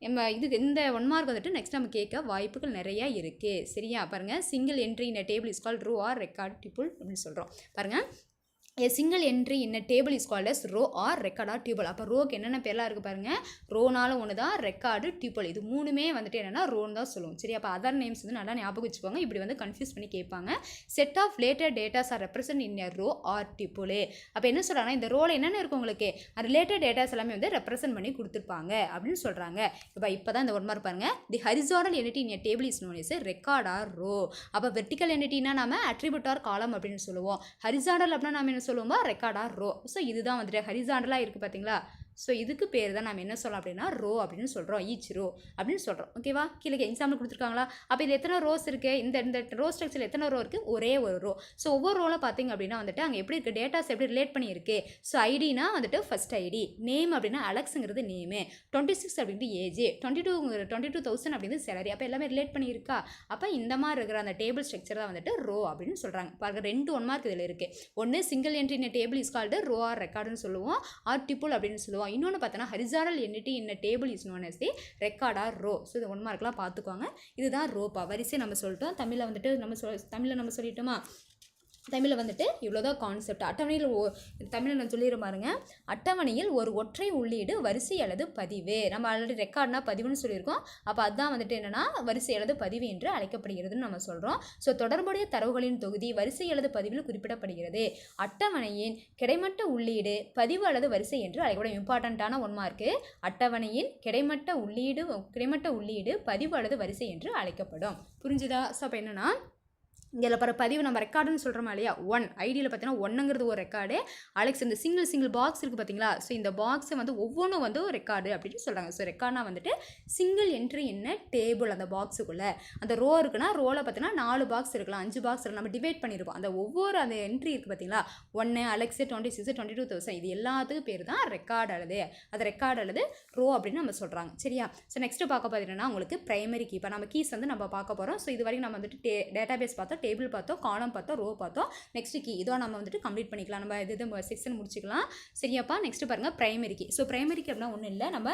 நம்ம இதுக்கு இந்த 1 மார்க் வந்துட்டு நெக்ஸ்ட் நம்ம கேட்க வாய்ப்புகள் நிறையா இருக்குது. சரியா, பாருங்கள், single entry in table is called row or record tuple அப்படின்னு சொல்கிறோம். பாருங்கள், a single entry in a table is called as row or record or tuple. அப்போ ரோக்கு என்னென்ன பேர்லாம் இருக்குது பாருங்கள். ரோனாலும் ஒன்று தான், ரெக்கார்டு, டியூபிள், இது மூணுமே வந்துட்டு என்னென்னா ரோன்னு தான் சொல்லுவோம். சரி, அப்போ அதர் நேம்ஸ் வந்து நல்லா ஞாபகம் வச்சுக்கோங்க, இப்படி வந்து கன்ஃபியூஸ் பண்ணி கேட்பாங்க. Set of related datas are represent in a row or tuple. அப்போ என்ன சொல்கிறாங்கன்னா, இந்த ரோவில் என்னென்ன இருக்கும் உங்களுக்கு, ரிலேட்டட் டேட்டாஸ் எல்லாமே வந்து ரெப்ரசன்ட் பண்ணி கொடுத்துருப்பாங்க அப்படின்னு சொல்கிறாங்க. இப்போ தான் இந்த 1 மார்க் பாருங்கள். The horizontal entity in a table is known as record or row. அப்போ வெர்டிக்கல் என்டிட்டினா நம்ம அட்ரிபியூட் ஆர் காலம் அப்படின்னு சொல்லுவோம். ஹரிசாண்டல் அப்படின்னா நம்ம என்ன சொல்லுவோம், ரெக்கார்ட் ஆர் ரோ. ஸோ இதுதான் வந்துட்டு ஹரிசாண்டலாக இருக்குது பார்த்தீங்களா. ஸோ இதுக்கு பேர் தான் நம்ம என்ன சொல்லலாம் அப்படின்னா ரோ அப்படின்னு சொல்கிறோம், ஈச் ரோ அப்படின்னு சொல்கிறோம். ஓகேவா, கீழே எக்ஸாம்பிள் கொடுத்துருக்காங்களா. அப்போ இது எத்தனை ரோஸ் இருக்குது, இந்த ரோ ஸ்ட்ரக்சரில் எத்தனை ரோ இருக்குது, ஒரே ஒரு ரோ. ஸோ ஒவ்வொரு ரோவில் பார்த்திங்க அப்படின்னா வந்துட்டு அங்கே எப்படி இருக்குது, டேட்டாஸ் எப்படி ரிலேட் பண்ணியிருக்கு. ஸோ ஐடினா வந்துட்டு ஃபஸ்ட் ஐடி, நேம் அப்படின்னா அலெக்ஸுங்கிறது நேமு, 26 அப்படின்றது ஏஜ், 22,000 அப்படின்றது சேலரி. அப்போ எல்லாமே ரிலேட் பண்ணியிருக்கா. அப்போ இந்த மாதிரி இருக்கிற அந்த டேபிள் ஸ்ட்ரக்சர் தான் வந்துட்டு ரோ அப்படின்னு சொல்கிறாங்க. பாருங்கள், 2 1 மார்க் இதில் இருக்குது. ஒன்று single entry in table is called row or ரெக்கார்டுன்னு சொல்லுவோம், ஆர் டிபிள் அப்படின்னு சொல்லுவோம். இன்னொன்று பார்த்தோன்னா horizontal entity in table is known as the record or row. So இது 1 மார்க்லாம் பார்த்துக்கோங்க. இதுதான் ரோப்பா, வரிசை நம்ம சொல்லிட்டோம். தமிழில் வந்துட்டு நம்ம சொல்லிட்டோமா. தமிழில் வந்துட்டு இவ்வளோதான் கான்செப்ட். தமிழில் நான் சொல்லிடுற பாருங்க. அட்டவணையில் ஒரு ஒற்றை உள்ளீடு வரிசை அல்லது பதிவு. நம்ம ஆல்ரெடி ரெக்கார்ட்னா பதிவுன்னு சொல்லியிருக்கோம். அப்போ அதுதான் வந்துட்டு என்னென்னா வரிசை அல்லது பதிவு என்று அழைக்கப்படுகிறதுன்னு நம்ம சொல்கிறோம். ஸோ தொடர்புடைய தரவுகளின் தொகுதி வரிசை அல்லது பதிவில் குறிப்பிடப்படுகிறது. அட்டவணையின் கிடைமட்ட உள்ளீடு பதிவு அல்லது வரிசை என்று அழைக்கப்படும். இம்பார்ட்டண்ட்டான 1 மார்க்கு. அட்டவணையின் கிடைமட்ட உள்ளீடு பதிவு அல்லது வரிசை என்று அழைக்கப்படும். புரிஞ்சுதா? ஸோ அப்போ என்னென்னா இதில் பதிவு நம்ம ரெக்கார்டுன்னு சொல்கிறோமா இல்லையா, 1 ஐடியில் பார்த்தீங்கன்னா 1ங்கிறது ஒரு ரெக்கார்டு. அலெக்ஸ் இந்த சிங்கிள் பாக்ஸ் இருக்குது பார்த்தீங்களா, ஸோ இந்த பாக்ஸை வந்து ஒவ்வொன்றும் வந்து ஒரு ரெக்கார்டு அப்படின்னு சொல்கிறாங்க. ஸோ ரெக்கார்ட்னா வந்துட்டு சிங்கிள் என்ட்ரி என்ன டேபிள் அந்த பாக்ஸுக்குள்ளே அந்த ரோ இருக்குன்னா ரோவில் பார்த்தீங்கன்னா 4 பாக்ஸ் இருக்கலாம், 5 பாக்ஸ் இருக்கலாம், நம்ம டிவைட் பண்ணியிருப்போம். அந்த ஒவ்வொரு அந்த என்ட்ரி இருக்குது பார்த்தீங்களா, 1 அலெக்ஸ் 26 22,000 இது எல்லாத்துக்கும் பேர் தான் ரெக்கார்டு அல்லது அது ரெக்கார்டு அல்லது ரோ அப்படின்னு நம்ம சொல்கிறாங்க. சரியா? ஸோ நெக்ஸ்ட்டு பார்க்க பார்த்தீங்கன்னா உங்களுக்கு பிரைமரி கீ. இப்போ நம்ம கீஸ் வந்து நம்ம பார்க்க போகிறோம். ஸோ இது வரைக்கும் நம்ம வந்துட்டு டேட்டாபேஸ் பார்த்தோம், டேபிள் பார்த்தோம், காலம் பார்த்தோம், ரோ பார்த்தோம். நெக்ஸ்ட் கீ இதோ நம்ம வந்துட்டு கம்ப்ளீட் பண்ணிக்கலாம். நம்ம இது செக்ஷன் முடிச்சுக்கலாம். சரியாப்பா? நெக்ஸ்ட் பாருங்கள் primary key. So primary key அப்படின்னா ஒன்றும் இல்லை, நம்ம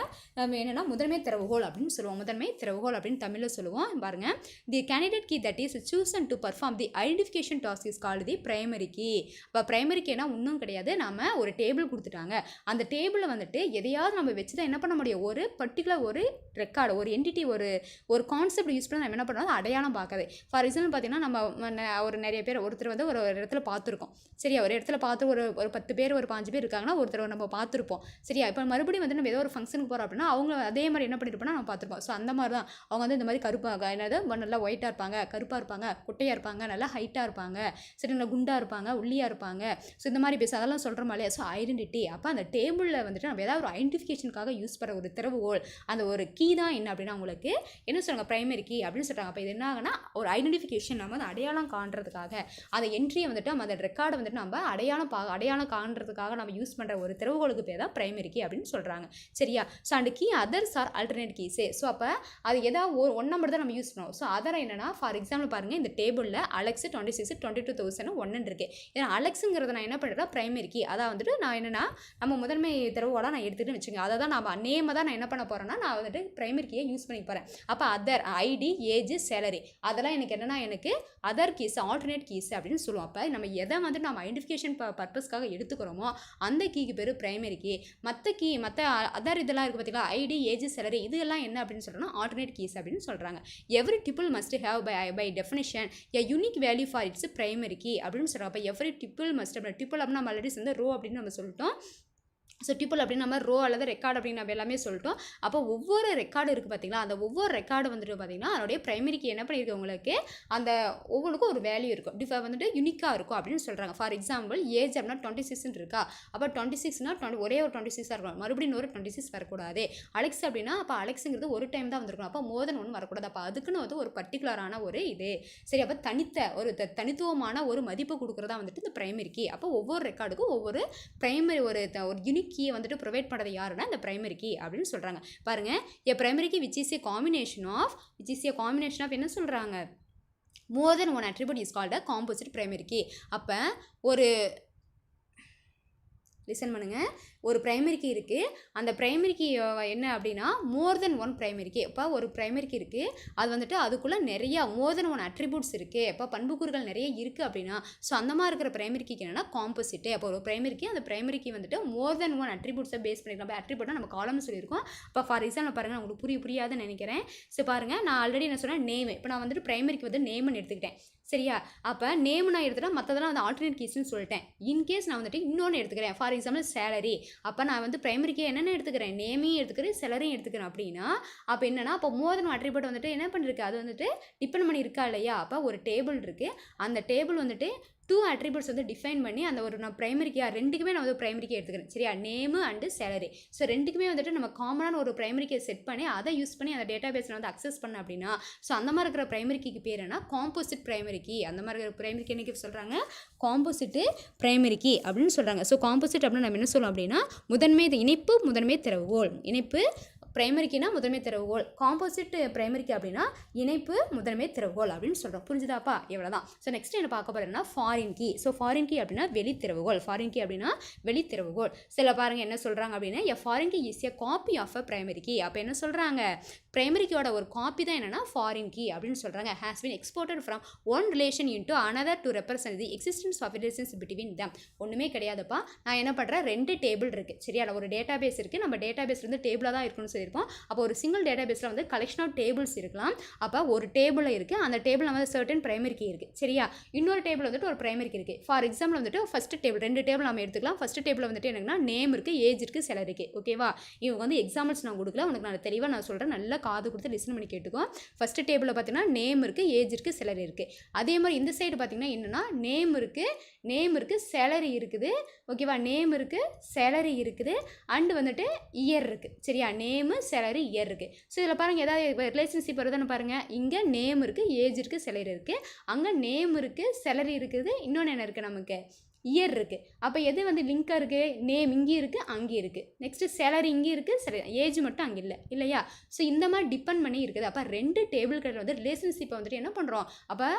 என்னென்னா முதன்மை திறவுகோல் அப்படின்னு சொல்லுவோம். முதன்மை திறவுகோல் அப்படின்னு தமிழில் சொல்லுவோம். பாருங்கள், the candidate key that is chosen to perform the identification task is called the primary key. இப்போ பிரைமரி கீனா ஒன்றும் கிடையாது, நம்ம ஒரு டேபிள் கொடுத்துட்டாங்க, அந்த டேபிளில் வந்துட்டு எதையாவது நம்ம வச்சு தான் என்ன பண்ண முடியும், ஒரு பர்டிகுலர் ஒரு ரெக்கார்டு ஒரு என்டிட்டி ஒரு கான்செப்ட் யூஸ் பண்ணி நம்ம என்ன பண்ணுறோம் அடையாளம் பார்க்காது. ஃபார் எக்ஸாம்பிள் பார்த்தீங்கன்னா நம்ம ஒரு நிறைய பேர் ஒருத்தர் வந்து ஒரு இடத்துல பார்த்துருக்கோம். சரியா? ஒரு இடத்துல பார்த்து ஒரு 10 பேர் ஒரு 5 பேர் இருக்காங்கன்னா ஒருத்தர் நம்ம பார்த்துருப்போம். சரியா? இப்போ மறுபடியும் வந்து நம்ம ஏதோ ஒரு ஃபங்க்ஷனுக்கு போகிறோம் அப்படின்னா அவங்க அதே மாதிரி என்ன பண்ணியிருப்போம்னா நம்ம பார்த்துருப்போம். ஸோ அந்த மாதிரி தான் அவங்க வந்து இந்த மாதிரி கருப்பாக என்னது நல்லா ஒயிட்டாக இருப்பாங்க, கருப்பாக இருப்பாங்க, குட்டையாக இருப்பாங்க, நல்லா ஹைட்டாக இருப்பாங்க, சரி நல்லா குண்டாக இருப்பாங்க, ஒல்லியாக இருப்பாங்க. ஸோ இந்த மாதிரி பேச அதெல்லாம் சொல்கிற மாதிரியே. ஸோ ஐடென்டிட்டி அப்போ அந்த டேபிளில் வந்துட்டு நம்ம ஏதாவது ஒரு ஐடென்டிஃபிகேஷனுக்காக யூஸ் பண்ணுற ஒரு திறவுகோல் அந்த ஒரு கீ தான் என்ன அப்படின்னா உங்களுக்கு என்ன சொல்கிறாங்க பிரைமரி கீ அப்படின்னு சொல்கிறாங்க. அப்போ இது என்ன ஆகுனா ஒரு ஐடென்டிஃபிகேஷன் நம்ம வந்து அடையாளம் காண்றதுக்காக அந்த என்ட்ரியை வந்துட்டு நம்ம அந்த ரெக்கார்டை வந்துட்டு நம்ம அடையாளம் காண்றதுக்காக நம்ம யூஸ் பண்ணுற ஒரு திறவுகோலுக்கு பேர் தான் பிரைமரி கீ அப்படின்னு சொல்கிறாங்க. சரியா? So and key others are alternate கீஸே. ஸோ அப்போ அது ஏதாவது ஒன் நம்பர் தான் நம்ம யூஸ் பண்ணுவோம். ஸோ அதர் என்னன்னா ஃபார் எக்ஸாம்பிள் பாருங்கள், இந்த டேபிளில் அலெக்ஸ் 26 22,001 இருக்குது. ஏன்னா அலெக்ஸுங்கிறத நான் என்ன பண்ணுறேன் பிரைமரி கீ, அதான் வந்துட்டு நான் என்னென்னா நம்ம முதன்மை திறவுகோலாக நான் எடுத்துகிட்டு வச்சுக்கோங்க. அதை தான் நம்ம நேமை தான் நான் என்ன பண்ண போகிறேன்னா நான் வந்துட்டு பிரைமரி கீயை யூஸ் பண்ணி போகிறேன். அப்போ அதர் ஐடி ஏஜ் சேலரி அதெல்லாம் எனக்கு என்னென்னா எனக்கு அதர் கீஸ் ஆல்டர்னேட் கீஸ் அப்படின்னு சொல்லுவோம். அப்போ நம்ம எதை வந்துட்டு நம்ம ஐடென்டிஃபிகேஷன் பர்பஸ்க்காக எடுத்துக்கிறோமோ அந்த கீக்கு பேர் பிரைமரி கீ. மற்ற அதர் இதெல்லாம் இருக்குது பார்த்தீங்களா, ஐடி ஏஜ் சேலரி இதெல்லாம் என்ன அப்படின்னு சொல்கிறோன்னா ஆல்டர்னேட் கீஸ் அப்படின்னு சொல்கிறாங்க. Every tuple must have by definition a unique value for its primary key அப்படின்னு சொல்கிறாங்க. அப்போ எவ்ரி டிபிள் மஸ்ட் டிபிள் அப்படின்னு நம்ம ஆல்ரெடி வந்து ரோ அப்படின்னு நம்ம சொல்லிட்டோம். ஸோ டிபிள் அப்படின்னு நம்ம ரோ அல்லது ரெக்கார்டு அப்படின்னு நம்ம எல்லாமே சொல்லிட்டோம். அப்போ ஒவ்வொரு ரெக்கார்டு இருக்குது பார்த்தீங்களா, அந்த ஒவ்வொரு ரெக்கார்டு வந்துட்டு பார்த்தீங்கன்னா அதனுடைய பிரைமரிக்கு என்ன பண்ணியிருக்கு உங்களுக்கு அந்த ஒவ்வொன்றுக்கும் ஒரு வேல்யூ இருக்கும், வந்துட்டு யூனிக்காக இருக்கும் அப்படின்னு சொல்கிறாங்க. ஃபார் எக்ஸாம்பிள் ஏஜ் அப்படின்னா 26 இருக்கா, அப்போ 26னா ஒரே ஒரு 26 இருக்கணும், மறுபடியும் ஒரு 26 வரக்கூடாது. அலெக்ஸ் அப்படின்னா அப்போ அலெக்ஸுங்கிறது ஒரு டைம் தான் வந்திருக்கணும், அப்போ மோர் தென் 1 வரக்கூடாது. அப்போ அதுக்குன்னு வந்து ஒரு பர்டிகுலரான ஒரு இது சரி, அப்போ தனித்துவமான ஒரு மதிப்பு கொடுக்குறதா வந்துட்டு இந்த பிரைமரி கீ. அப்போ ஒவ்வொரு ரெக்கார்டுக்கும் ஒவ்வொரு பிரைமரி ஒரு யூனிக் கீயை வந்துட்டு ப்ரொவைட் பண்ணுறது யாருன்னா இந்த பிரைமரி கீ அப்படின்னு சொல்கிறாங்க. பாருங்கள், a primary key which is a combination of என்ன சொல்கிறாங்க more than one attribute is called a composite primary key. அப்போ ஒரு லிசன் பண்ணுங்கள், ஒரு பிரைமரி கீ இருக்குது, அந்த பிரைமரி கீ என்ன அப்படின்னா மோர் தென் ஒன் பிரைமரி கீ. இப்போ ஒரு பிரைமரி கீ இருக்குது, அது வந்துட்டு அதுக்குள்ளே நிறையா மோர் தென் ஒன் அட்ரிபியூட்ஸ் இருக்குது, இப்போ பண்புக்கூறுகள் நிறைய இருக்குது அப்படின்னா ஸோ அந்த மாதிரி இருக்கிற பிரைமரி கீக்கு என்னென்னா காம்போசிட்டு. அப்போ ஒரு பிரைமரி கீ அந்த பிரைமரி கீ வந்துட்டு மோர் தென் ஒன் அட்ரிபியூட்ஸை பேஸ் பண்ணிக்கலாம். இப்போ அட்ரிபியூட்டாக நம்ம காலம்னு சொல்லியிருக்கோம். இப்போ ஃபார் எக்ஸாம்பிள் பாருங்கள், உங்களுக்கு புரியாதுன்னு நினைக்கிறேன். ஸோ பாருங்கள், நான் ஆல்ரெடி என்ன சொன்னேன் நேம், இப்போ நான் வந்துட்டு பிரைமரிக்கு வந்து நேம்னு எடுத்துக்கிட்டேன். சரியா? அப்போ நேம் நான் எடுத்துகிட்டேன், மற்றதெல்லாம் வந்து ஆல்டர்னேட் கீஸ்ன்னு சொல்லிட்டேன். இன்கேஸ் நான் வந்துட்டு இன்னொன்று எடுத்துக்கிறேன், ஃபார் எக்ஸாம்பிள் சேலரி, அப்போ நான் வந்து பிரைமரிக்கு என்னென்ன எடுத்துக்கிறேன் நேமையும் எடுத்துக்கிறேன் சேலரியும் எடுத்துக்கிறேன் அப்படின்னா அப்போ என்னன்னா அப்போ மோர் தென் அட்ரிபியூட் வந்துட்டு என்ன பண்ணிருக்கு அது வந்துட்டு டிபெண்ட் பண்ணி இருக்கா இல்லையா. அப்போ ஒரு டேபிள் இருக்குது, அந்த டேபிள் வந்துட்டு 2 அட்ரிபியூட்ஸ் வந்து டிஃபைன் பண்ணி அந்த ஒரு நான் பிரைமரிக்கு ரெண்டுக்குமே நான் வந்து பிரைமரிக்கு எடுத்துக்கிறேன். சரியா? Name and salary. ஸோ ரெண்டுக்குமே வந்துட்டு நம்ம காமனான ஒரு பிரைமரிக்கை செட் பண்ணி அதை யூஸ் பண்ணி அந்த டேட்டா பேஸில் வந்து அக்சஸ் பண்ண அப்படின்னா ஸோ அந்த மாதிரி இருக்கிற பிரைமரிக்கு பேர் என்ன காம்போசிட் பிரைமரிக்கு. அந்த மாதிரி இருக்கிற பிரைமரிக்கு என்னைக்கு சொல்கிறாங்க காம்போசிட்டு பிரைமரிக்கு அப்படின்னு சொல்கிறாங்க. ஸோ காம்போசிட் அப்படின்னு நம்ம என்ன சொல்லலாம் அப்படின்னா முதன்மை திறவுகோல். இணைப்பு பிரைமரிக்குனா முதன்மை திறவுகோல், காம்போசிட் பிரைமரிக்கு அப்படின்னா இணைப்பு முதன்மை திறவுகோல் அப்படின்னு சொல்கிறோம். புரிஞ்சுதாப்பா? எவ்வளோதான். ஸோ நெக்ஸ்ட் என்ன பார்க்க போகிறேன்னா foreign key. So foreign key அப்படின்னா வெளித்திறவுகோல். ஃபாரின் கீ அப்படின்னா வெளித்திறவுகோல். சில பாருங்கள் என்ன சொல்கிறாங்க அப்படின்னா a foreign key is a copy of a primary key. அப்போ என்ன சொல்கிறாங்க பிரைமரி கீயோட ஒரு காப்பி தான் என்னென்னா ஃபாரின் கீ அப்படின்னு சொல்கிறாங்க. Has been exported from one relation into another to represent the existence of relations between them. ஒன்றுமே கிடையாதுப்பா, நான் என்ன பண்ணுறேன் 2 டேபிள் இருக்குது. சரியா? ஒரு டேட்டா பேஸ் இருக்குது, நம்ம டேட்டா பேஸ் வந்து டேபிளாக தான் இருக்குன்னு சொல்லி சொல்லியிருப்போம். அப்போ ஒரு சிங்கிள் டேட்டா பேஸில் வந்து கலெக்ஷன் ஆஃப் டேபிள்ஸ் இருக்கலாம். அப்போ ஒரு டேபிளில் இருக்குது, அந்த டேபிள் வந்து சர்டன் பிரைமரி கீ இருக்குது சரியா. இன்னொரு டேபிள் வந்துட்டு ஒரு பிரைமரி கீ இருக்குது. ஃபார் எக்ஸாம்பிள் வந்துட்டு ஃபஸ்ட்டு டேபிள் 2 டேபிள் நம்ம எடுத்துக்கலாம். ஃபஸ்ட்டு டேபிள் வந்துட்டு என்னன்னா நேம் இருக்குது, ஏஜ் இருக்குது, சேலரி இருக்குது. ஓகேவா. இவங்க வந்து எக்ஸாம்பிள்ஸ் நான் கொடுக்கல, உனக்கு நான் தெளிவாக நான் சொல்கிறேன், நல்லா காது கொடுத்து லிசன் பண்ணி கேட்டுக்கோ. ஃபஸ்ட்டு டேபிளில் பார்த்தீங்கன்னா நேம் இருக்குது, ஏஜ் இருக்குது, சேலரி இருக்குது. அதே மாதிரி இந்த சைடு பார்த்தீங்கன்னா என்னென்னா நேம் இருக்குது, சேலரி இருக்குது. ஓகேவா. நேம் இருக்குது, சேலரி இருக்குது, அண்டு வந்துட்டு இயர் இருக்குது சரியா. நேமு, சேலரி, இயர் இருக்குது. ஸோ இதில் பாருங்கள் ஏதாவது ரிலேஷன்ஷிப் வருதுன்னு பாருங்கள். இங்கே நேம் இருக்குது, ஏஜ் இருக்குது, சேலரி இருக்குது. அங்கே நேம் இருக்குது, சேலரி இருக்குது, இன்னொன்று என்ன இருக்குது நமக்கு இயர் இருக்குது. அப்போ எது வந்து லிங்காக இருக்குது? நேம் இங்கே இருக்குது, அங்கே இருக்குது. நெக்ஸ்ட்டு சேலரி இங்கே இருக்குது, சரி ஏஜ் மட்டும் அங்கே இல்லை இல்லையா. ஸோ இந்த மாதிரி டிபெண்ட் பண்ணி இருக்குது. அப்போ 2 டேபிள் கிடையாது வந்து ரிலேஷன்ஷிப்பை வந்துட்டு என்ன பண்ணுறோம். அப்போ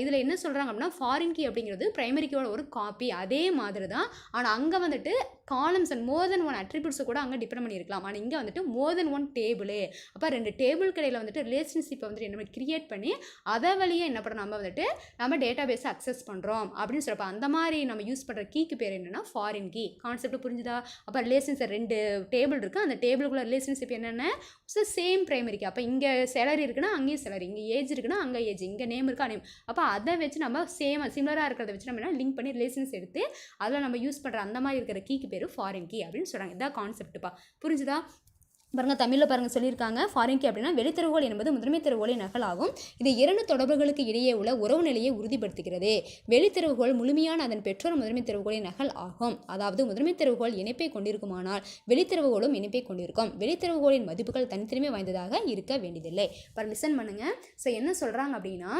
இதில் என்ன சொல்கிறாங்க அப்படின்னா ஃபாரின் கீ அப்படிங்கிறது பிரைமரி கீயோட ஒரு காப்பி அதே மாதிரி தான். ஆனால் அங்கே வந்துட்டு காலம்ஸ் அண்ட் மோர் தென் 1 அட்ரிபியூட்ஸை கூட அங்கே டிபெண்ட் பண்ணியிருக்கலாம். ஆனால் இங்கே வந்துட்டு மோர் தென் 1 டேபிள். அப்போ 2 டேபிள் கடையில் வந்துட்டு ரிலேஷன்ஷிப்பை வந்துட்டு என்ன கிரியேட் பண்ணி அதை வழியே என்ன பண்ணுறோம் நம்ம வந்துட்டு நம்ம டேட்டா பேஸை அக்சஸ் பண்ணுறோம் அப்படின்னு சொல்கிறப்ப அந்த மாதிரி நம்ம யூஸ் பண்ணுற கீக்கு பேர் என்னென்னா ஃபாரின் கீ. கான்செப்ட் புரிஞ்சுதா. அப்போ ரிலேஷன்ஸ் 2 டேபிள் இருக்குது, அந்த டேபிளுக்குள்ள ரிலேஷன்ஷிப் என்னென்ன ஸோ சேம் பிரைமரி கீ. அப்போ இங்கே சேலரி இருக்குன்னா அங்கேயும் சேலரி, இங்கே ஏஜ் இருக்குன்னா அங்கே ஏஜ், இங்கே நேம் இருக்கா நேம். அப்போ அதை வச்சு நம்ம சிமிலராக இருக்கிறத வச்சு நம்ம என்ன லிங்க் பண்ணி ரிலேஷன்ஸ் எடுத்து அதில் நம்ம யூஸ் பண்ணுற அந்த மாதிரி இருக்கிற கீக்கு பேர் ஃபாரின் கீ அப்படின்னு சொல்கிறாங்க. இதான் கான்செப்ட்டுப்பா. புரிஞ்சுதா. பாருங்கள் தமிழில் பாருங்கள் சொல்லியிருக்காங்க. ஃபாரின் கீ அப்படின்னா வெளித்தரவுகோள் என்பது முதன்மை தரவுகோளின் நகலாகும். இது 2 தொடர்புகளுக்கு இடையே உள்ள உறவு நிலையை உறுதிப்படுத்துகிறது. வெளித்தரவுகோள் முழுமையான அதன் பெற்றோர் முதன்மை தரவுகோளின் நகல் ஆகும். அதாவது முதன்மை தரவுகோள் இணைப்பை கொண்டிருக்குமானால் வெளித்தரவுகோளும் இணைப்பை கொண்டிருக்கும். வெளித்தரவுகோளின் மதிப்புகள் தனித்தனிமை வாய்ந்ததாக இருக்க வேண்டியதில்லை. இப்போ லிசன் பண்ணுங்கள். ஸோ என்ன சொல்கிறாங்க அப்படின்னா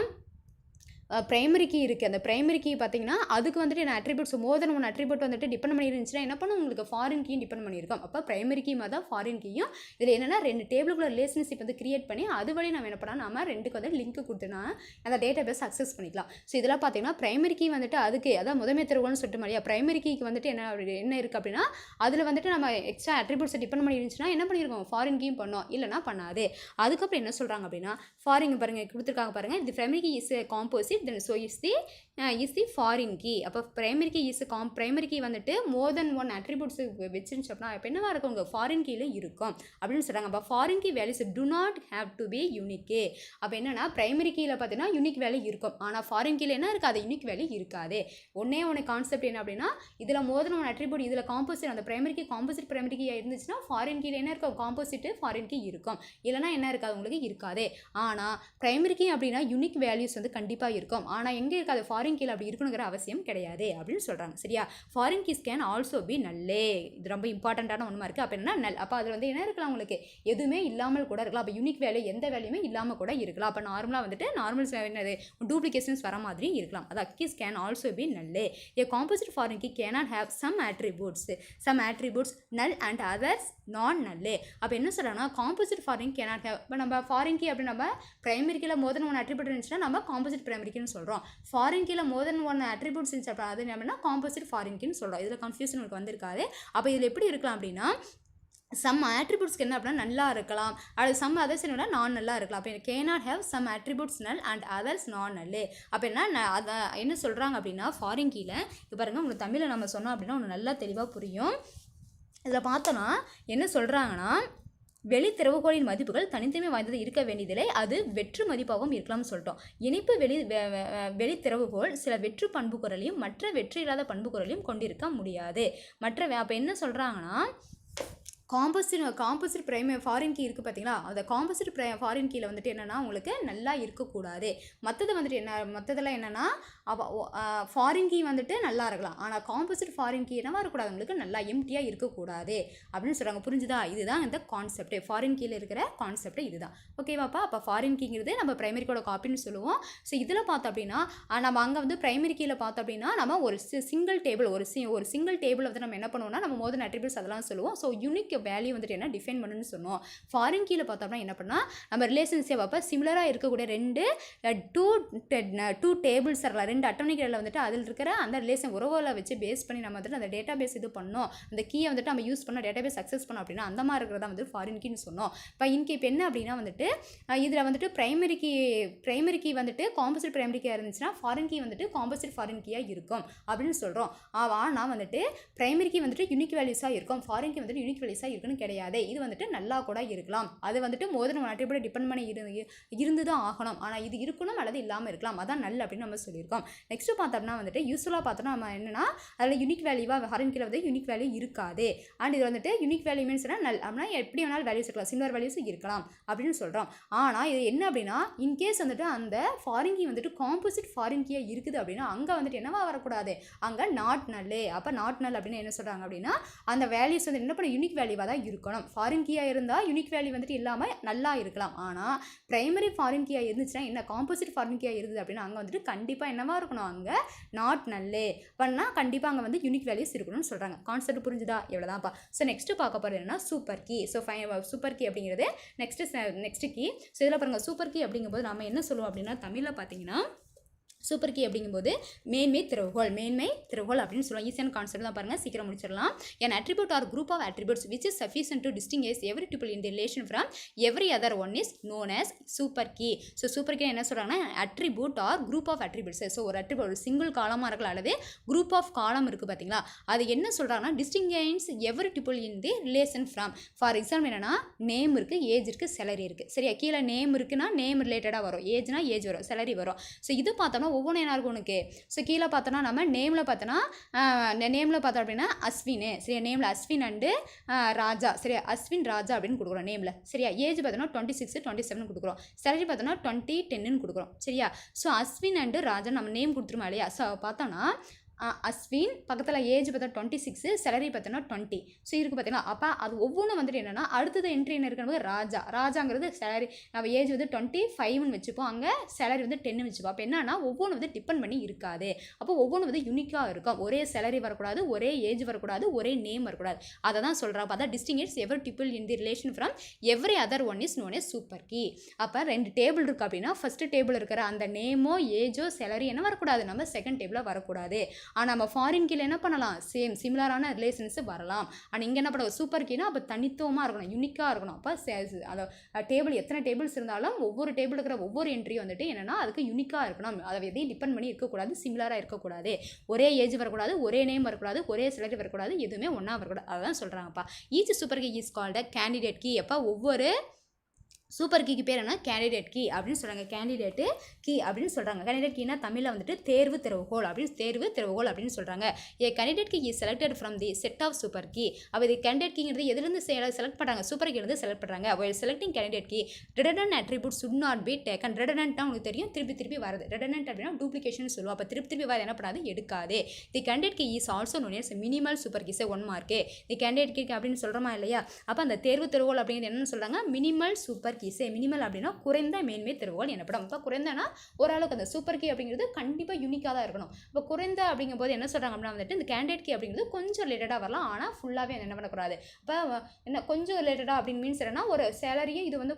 பிரைமரி கீ இருக்குது. அந்த பிரைமரி கீ பார்த்தீங்கன்னா அதுக்கு வந்துட்டு என்ன அட்ரிபியூட்ஸ் மோர் தென் 1 அட்ரிபியூட் வந்துட்டு டிபெண்ட் பண்ணிருந்துச்சுன்னா என்ன பண்ணும் உங்களுக்கு ஃபாரின் கீ டிபெண்ட் பண்ணியிருக்கோம். அப்போ பிரைமரி கீ மாதிரி தான் ஃபாரின் கீயும். இதில் என்னென்னா 2 டேபிளுக்குள்ள ரிலேஷன்ஷிப் வந்து கிரியேட் பண்ணி அது வழி நம்ம என்ன பண்ணால் நம்ம 2க்கு வந்து லிங்க் கொடுத்துனா அந்த டேட்டா பேஸ் அக்சஸ் பண்ணிக்கலாம். ஸோ இதெல்லாம் பார்த்தீங்கன்னா பிரைமரி கீ வந்துட்டு அதுக்கு அதான் முதன்மை தரவுகள்னு சொல்லிட்டு மாதிரியா பிரைமரி கீக்கு வந்துட்டு என்ன இருக்குது அப்படின்னா அதில் வந்துட்டு நம்ம எக்ஸ்ட்ரா அட்ரிபியூட்ஸை டிபெண்ட் பண்ணிருந்துச்சுன்னா என்ன பண்ணியிருக்கோம் ஃபாரின் கீயும் பண்ணோம், இல்லைனா பண்ணாது. அதுக்கப்புறம் என்ன சொல்கிறாங்க அப்படின்னா ஃபாரின் பாருங்கள் கொடுத்துருக்காங்க பாருங்கள். இது primary key is composite then so is the foreign key. அப்போ primary key is primary key வந்துட்டு மோர் தென் 1 அட்ரிபியூட்ஸ் வச்சுன்னு சொன்னால் இப்போ என்னவா இருக்கும் உங்கள் ஃபாரின் கீழே இருக்கும் அப்படின்னு சொல்கிறாங்க. அப்போ foreign key values do not have to be unique. அப்போ என்னன்னா பிரைமரி கீழே பார்த்தீங்கன்னா யூனிக் வேல்யூ இருக்கும், ஆனால் ஃபாரின் கீழே என்ன இருக்காது யூனிக் வேல்யூ இருக்காது. ஒன்று கான்செப்ட் என்ன அப்படின்னா இதில் மோர் தென் 1 அட்ரிபியூட் இதில் காம்போசிட் அந்த primary key composite primary key இருந்துச்சுன்னா ஃபாரின் கீழே என்ன இருக்கும் காம்போசிட் ஃபாரின் கீ இருக்கும், இல்லைனா என்ன இருக்காது உங்களுக்கு இருக்காது. ஆனால் பிரைமரி கீ அப்படின்னா யூனிக் வேல்யூஸ் வந்து கண்டிப்பாக இருக்கும், ஆனால் எங்கே இருக்காது ஃபாரின் கீழே அப்படி இருக்கணுங்கிற அவசியம் கிடையாது அப்படின்னு சொல்கிறாங்க சரியா. Foreign keys can also be null. இது ரொம்ப இம்பார்ட்டண்ட்டான ஒன்றுமா இருக்குது. அப்போ என்ன நல் அப்போ அதில் வந்து என்ன இருக்கலாம் உங்களுக்கு எதுவுமே இல்லாமல் கூட இருக்கலாம். அப்போ யூனிக் வேல்யூ எந்த வேல்யூமே இல்லாமல் கூட இருக்கலாம். அப்போ நார்மலாக வந்துட்டு நார்மல் என்னது டூப்ளிகேஷன்ஸ் வர மாதிரி இருக்கலாம். அது keys can also be null. A composite foreign key cannot have some attributes null and others non null. அப்போ என்ன சொல்கிறாங்கன்னா காம்போசிட் ஃபாரின் கேனாட் ஹேவ். இப்போ நம்ம ஃபாரின் கீ அப்படி நம்ம பிரைமரி கீழே மோர் தென் 1 அட்ரிபியூட் இருந்துச்சுன்னா நம்ம காம்போசிட் பிரைமரி கீன்னு சொல்கிறோம். ஃபாரின் கீழே மோர் தென் 1 அட்ரிபியூட்ஸ் இருந்துச்சு அப்போ அது என்னன்னா காம்போசிட் ஃபாரின் கீன்னு சொல்கிறோம். இதில் கன்ஃபியூஷன் உங்களுக்கு வந்திருக்காது. அப்போ இதில் எப்படி இருக்கலாம் அப்படின்னா சம் ஆட்ரிபியூட்ஸ்க்கு என்ன அப்படின்னா நல்லா இருக்கலாம், அது சம் அதர்ஸ் என்ன நான் நல்லா இருக்கலாம். அப்போ cannot have some attributes null and others non null. அப்போ என்ன சொல்கிறாங்க அப்படின்னா ஃபாரின் கீழே இப்போ பாருங்கள் உங்களுக்கு தமிழில் நம்ம சொன்னோம் அப்படின்னா ஒன்று நல்லா தெளிவாக புரியும். இதில் பார்த்தோன்னா என்ன சொல்கிறாங்கன்னா வெளித்திறவுகோளின் மதிப்புகள் தனித்தன்மை வாய்ந்தது இருக்க வேண்டியதில்லை, அது வெற்று மதிப்பாகவும் இருக்கலாம்னு சொல்லிட்டோம். இணைப்பு வெளித்திறவுகோள் சில வெற்று பண்புக்குறளையும் மற்ற வெற்று இல்லாத பண்புக்குறளையும் கொண்டிருக்க முடியாது. அப்போ என்ன சொல்கிறாங்கன்னா காம்போசிட் பிரைமரி ஃபாரின் கீ இருக்குது பார்த்தீங்களா, அந்த காம்போசிட் ஃபாரின் கீயில் வந்துட்டு என்னென்னா உங்களுக்கு நல்லா இருக்கக்கூடாது. மற்றதெல்லாம் என்னென்னா ஃபாரின் கீ வந்துட்டு நல்லா இருக்கலாம், ஆனால் காம்போசிட் ஃபாரின் கீ என்னவா இருக்கக்கூடாது உங்களுக்கு நல்லா எம்டியாக இருக்கக்கூடாது அப்படின்னு சொல்கிறாங்க. புரிஞ்சுதா. இதுதான் இந்த கான்செப்ட் ஃபாரின் கீயில் இருக்கிற கான்செப்ட் இதுதான். ஓகேவாப்பா. அப்போ ஃபாரின் கீங்கிறது நம்ம பிரைமரிக்கோட காப்பின்னு சொல்லுவோம். ஸோ இதில் பார்த்தோம் அப்படின்னா நம்ம அங்கே வந்து பிரைமரி கீயில் பார்த்தோம் அப்படின்னா நம்ம ஒரு சிங்கிள் டேபிள் ஒரு சிங்கிள் டேபிள் வந்து நம்ம என்ன பண்ணுவோம்னா நம்ம மோர் தென் அட்ரிபியூட்ஸ் அதெல்லாம் சொல்லுவோம். ஸோ யூனிக் வேல்யூ வந்துட்டு என்ன டிஃபைன் பண்ணணும்னு சொன்னோம். ஃபாரின் கீழே பார்த்தோம்னா என்ன பண்ணால் நம்ம ரிலேஷன்ஷிப் அப்போ சிமிலராக இருக்கக்கூடிய டூ டேபிள்ஸ் இருக்கலாம், 2 அட்டவணைகளில் வந்துட்டு அதில் இருக்கிற அந்த ரிலேஷன் உறவுகளை வச்சு பேஸ் பண்ணி நம்ம வந்துட்டு அந்த டேட்டா பேஸ் இது பண்ணோம், அந்த கீயை வந்துட்டு நம்ம யூஸ் பண்ணோம் டேட்டா பேஸ் அக்சஸ் பண்ணோம் அப்படின்னா அந்த மாதிரி இருக்கிறதா வந்து ஃபாரின் கீன்னு சொன்னோம். இப்போ இப்போ என்ன அப்படின்னா வந்துட்டு இதில் வந்துட்டு பிரைமரி கீ வந்துட்டு காம்போசிட் பிரைமரி கீயாக இருந்துச்சுன்னா ஃபாரின் கீ வந்துட்டு காம்போசிட் ஃபாரின் கீயாக இருக்கும் அப்படின்னு சொல்கிறோம். ஆனால் வந்துட்டு பிரைமரி கீ வந்துட்டு யூனிக் வேல்யூஸாக இருக்கும், ஃபாரின் கீ வந்துட்டு யூனிக் வேல்யூஸாக அட்ரிபியூட்ஸாக இருக்குன்னு கிடையாது. இது வந்துட்டு நல்லா கூட இருக்கலாம். அது வந்துட்டு more than one attribute depend பண்ணி இருந்து தான் ஆகணும். ஆனால் இது இருக்கணும் அல்லது இல்லாமல் இருக்கலாம். அதான் நல் அப்படின்னு நம்ம சொல்லியிருக்கோம். நெக்ஸ்ட்டு பார்த்தோம்னா வந்துட்டு யூஸ்ஃபுல்லாக பார்த்தோம்னா நம்ம என்னன்னா அதில் யூனிக் வேல்யூவாக ஃபாரின் கீழே வந்து யூனிக் வேல்யூ இருக்காது. அண்ட் இது வந்துட்டு யூனிக் வேல்யூ மீன்ஸ் நல் அப்படின்னா எப்படி வேணாலும் வேல்யூஸ் இருக்கலாம், சிமிலர் வேல்யூஸ் இருக்கலாம் அப்படின்னு சொல்கிறோம். ஆனால் இது என்ன அப்படின்னா இன்கேஸ் வந்துட்டு அந்த ஃபாரின் கீ வந்துட்டு காம்போசிட் ஃபாரின் கீயாக இருக்குது அப்படின்னா அங்கே வந்துட்டு என்னவா வரக்கூடாது, அங்கே நாட் நல். அப்போ நாட் நல் அப்படின்னு என்ன சொல்கிறாங்க அப்படின்னா அந்த வேல்யூஸ் வந்து என்ன பண்ண யூனிக் வேல்யூவாக தான் இருக்கணும். ஃபாரின் கீயாக இருந்தால் யூனிக் வேல்யூ வந்துட்டு இல்லாமல் நல்லா இருக்கலாம். ஆனால் பிரைமரி ஃபாரின் கீயாக இருந்துச்சுன்னா என்ன காம்போசிட் ஃபாரின் கீயாக இருந்தது அப்படின்னா அங்கே வந்துட்டு கண்டிப்பாக என்னவா இருக்கணும், அங்கே நாட் நல்லே பண்ணால் கண்டிப்பாக அங்கே வந்து யூனிக் வேல்யூஸ் இருக்கணும்னு சொல்கிறாங்க. கான்செப்ட் புரிஞ்சுதா? எவ்வளோதான்ப்பா. ஸோ நெக்ஸ்ட்டு பார்க்க போகிறது என்னன்னா super key. So super key அப்படிங்கிறது நெக்ஸ்ட் கீ. ஸோ இதில் பாருங்கள் சூப்பர் கீ அப்படிங்கும்போது நம்ம என்ன சொல்லுவோம் அப்படின்னா தமிழில் பார்த்தீங்கன்னா சூப்பர் கீ அப்படிங்கும்போது மேன்மை திறவுகோல் அப்படின்னு சொல்லுவோம். ஈஸியான கான்செப்ட் தான் பாருங்கள், சீக்கிரம் முடிச்சிடலாம். an attribute or group of attributes which is sufficient to distinguish every tuple in the relation from every other one is known as super key. So super key என்ன சொல்கிறாங்கன்னா attribute or group of attributes. So ஒரு attribute ஒரு single காலமாக இருக்கலாம் அல்லது group of காலம் இருக்குது பார்த்தீங்களா, அது என்ன சொல்கிறாங்கன்னா distinguish every tuple in the relation from. For example என்னென்னா நேம் இருக்குது, ஏஜ் இருக்குது, சேலரி இருக்குது. சரியா, கீழே நேம் இருக்குன்னா நேம் ரிலேட்டடாக வரும், ஏஜ்னா ஏஜ் வரும், சேலரி வரும். ஸோ இது பார்த்தோம்னா ஒவ்வொன்றும் என்ன இருக்கும் உனக்கு. ஸோ கீழே பார்த்தோன்னா நம்ம நேமில் பார்த்தோன்னா பார்த்தோம் அப்படின்னா அஸ்வின். சரியா, நேமில் அஸ்வின் அண்டு ராஜா. சரியா, அஸ்வின் ராஜா அப்படின்னு கொடுக்குறோம் நேமில். சரியா, ஏஜ் பார்த்தோன்னா 26 27 கொடுக்குறோம், சேலரி பார்த்தோன்னா 20 10ன்னு கொடுக்குறோம். சரியா, ஸோ அஸ்வின் அண்டு ராஜா நம்ம நேம் கொடுத்துருமா இல்லையா. ஸோ பார்த்தோன்னா அஸ்வின் பக்கத்தில் ஏஜ் பார்த்தா 26, சேலரி பார்த்தோன்னா 20. ஸோ இருக்குது பார்த்தீங்களா. அப்போ அது ஒவ்வொன்றும் வந்துட்டு என்னென்னா அடுத்தது என்ட்ரி என்ன இருக்கும்போது ராஜாங்கிறது சேலரி நம்ம ஏஜ் வந்து 25ன்னு வச்சுப்போம், அங்கே சேலரி வந்து 10 வச்சுப்போம். அப்போ என்னன்னா ஒவ்வொன்றும் வந்து டிபெண்ட் பண்ணி இருக்காது. அப்போ ஒவ்வொன்றும் வந்து யூனிக்காக இருக்கும். ஒரே சேலரி வரக்கூடாது, ஒரே ஏஜ் வரக்கூடாது, ஒரே நேம் வரக்கூடாது. அதை தான் சொல்கிறேன். அப்போ அதான் distinguish every tuple in the relation from every other one is known as super key. அப்போ 2 டேபிள் இருக்குது அப்படின்னா ஃபஸ்ட்டு டேபிள் இருக்கிற அந்த நேமோ ஏஜோ சேலரி என்ன வரக்கூடாது, நம்ம செகண்ட் டேபிளில் வரக்கூடாது. ஆனால் நம்ம ஃபாரின் கீழே என்ன பண்ணலாம், சிமிலரான ரிலேஷன்ஸ் வரலாம். ஆனால் இங்கே என்ன பண்ண சூப்பர் கீனா அப்போ தனித்துவமாக இருக்கணும், யூனிக்காக இருக்கணும். அப்போ அதை டேபிள் எத்தனை டேபிள்ஸ் இருந்தாலும் ஒவ்வொரு டேபிள் இருக்கிற ஒவ்வொரு என்ட்ரியும் வந்துட்டு என்னென்னா அதுக்கு யூனிக்காக இருக்கணும். அதை எதையும் டிபெண்ட் பண்ணி இருக்கக்கூடாது, சிமிலராக இருக்கக்கூடாது, ஒரே ஏஜ் வரக்கூடாது, ஒரே நேம் வரக்கூடாது, ஒரே சேலரி வரக்கூடாது, எதுவுமே ஒன்றா வரக்கூடாது. அதான் சொல்கிறாங்கப்பா. Each super key is called a candidate key. அப்போ ஒவ்வொரு சூப்பர் கீக்கு பேர் என்ன, கேண்டிடேட் கீ அப்படின்னு சொல்கிறாங்க. கேண்டிடேட்டு கீ அப்படின்னு சொல்கிறாங்க. கேண்டிடேட் கீனா தமிழில் வந்துட்டு தேர்வு திறவுகோல் அப்படின்னு சொல்கிறாங்க. A candidate key is selected from the set of super key. அப்போ இது கேண்டிடேட் கீங்கிறது எதுலேருந்து செலக்ட் பண்ணுறாங்க, சூப்பர் கீலேருந்து செலக்ட் பண்ணுறாங்க. while selecting candidate key redundant attributes should not be taken. redundant உங்களுக்கு தெரியும், திருப்பி வருது. redundant அப்படின்னா டூப்ளிகேஷன் சொல்லுவோம். அப்போ திருப்பி வர என்ன பண்ணாது, எடுக்காது. The candidate key is also known as minimal super key. 1 mark the candidate key அப்படின்னு சொல்கிறோமா இல்லையா. அப்போ அந்த தேர்வு திறவுகோல் அப்படிங்கிறது என்னன்னு சொல்கிறாங்க, மினிமல் சூப்பர் கீஸே. மினிமல் அப்படின்னா குறைந்த மேன்மை திறவுகோல் எனப்படும். இப்போ குறைந்தனா ஓரளவுக்கு அந்த சூப்பர் கீ அப்படிங்கிறது கண்டிப்பாக யூனிக்காக தான் இருக்கணும். இப்போ குறைந்த அப்படிங்கும்போது என்ன சொல்கிறாங்க அப்படின்னா வந்துட்டு இந்த கேண்டிடேட் கீ அப்படிங்கிறது கொஞ்சம் ரிலேட்டடாக வரலாம், ஆனால் ஃபுல்லாகவே என்ன பண்ணக்கூடாது. இப்போ என்ன கொஞ்சம் ரிலேட்டடாக அப்படின்னு மீன்ஸ் என்னன்னா ஒரு சேலரியும் இது வந்து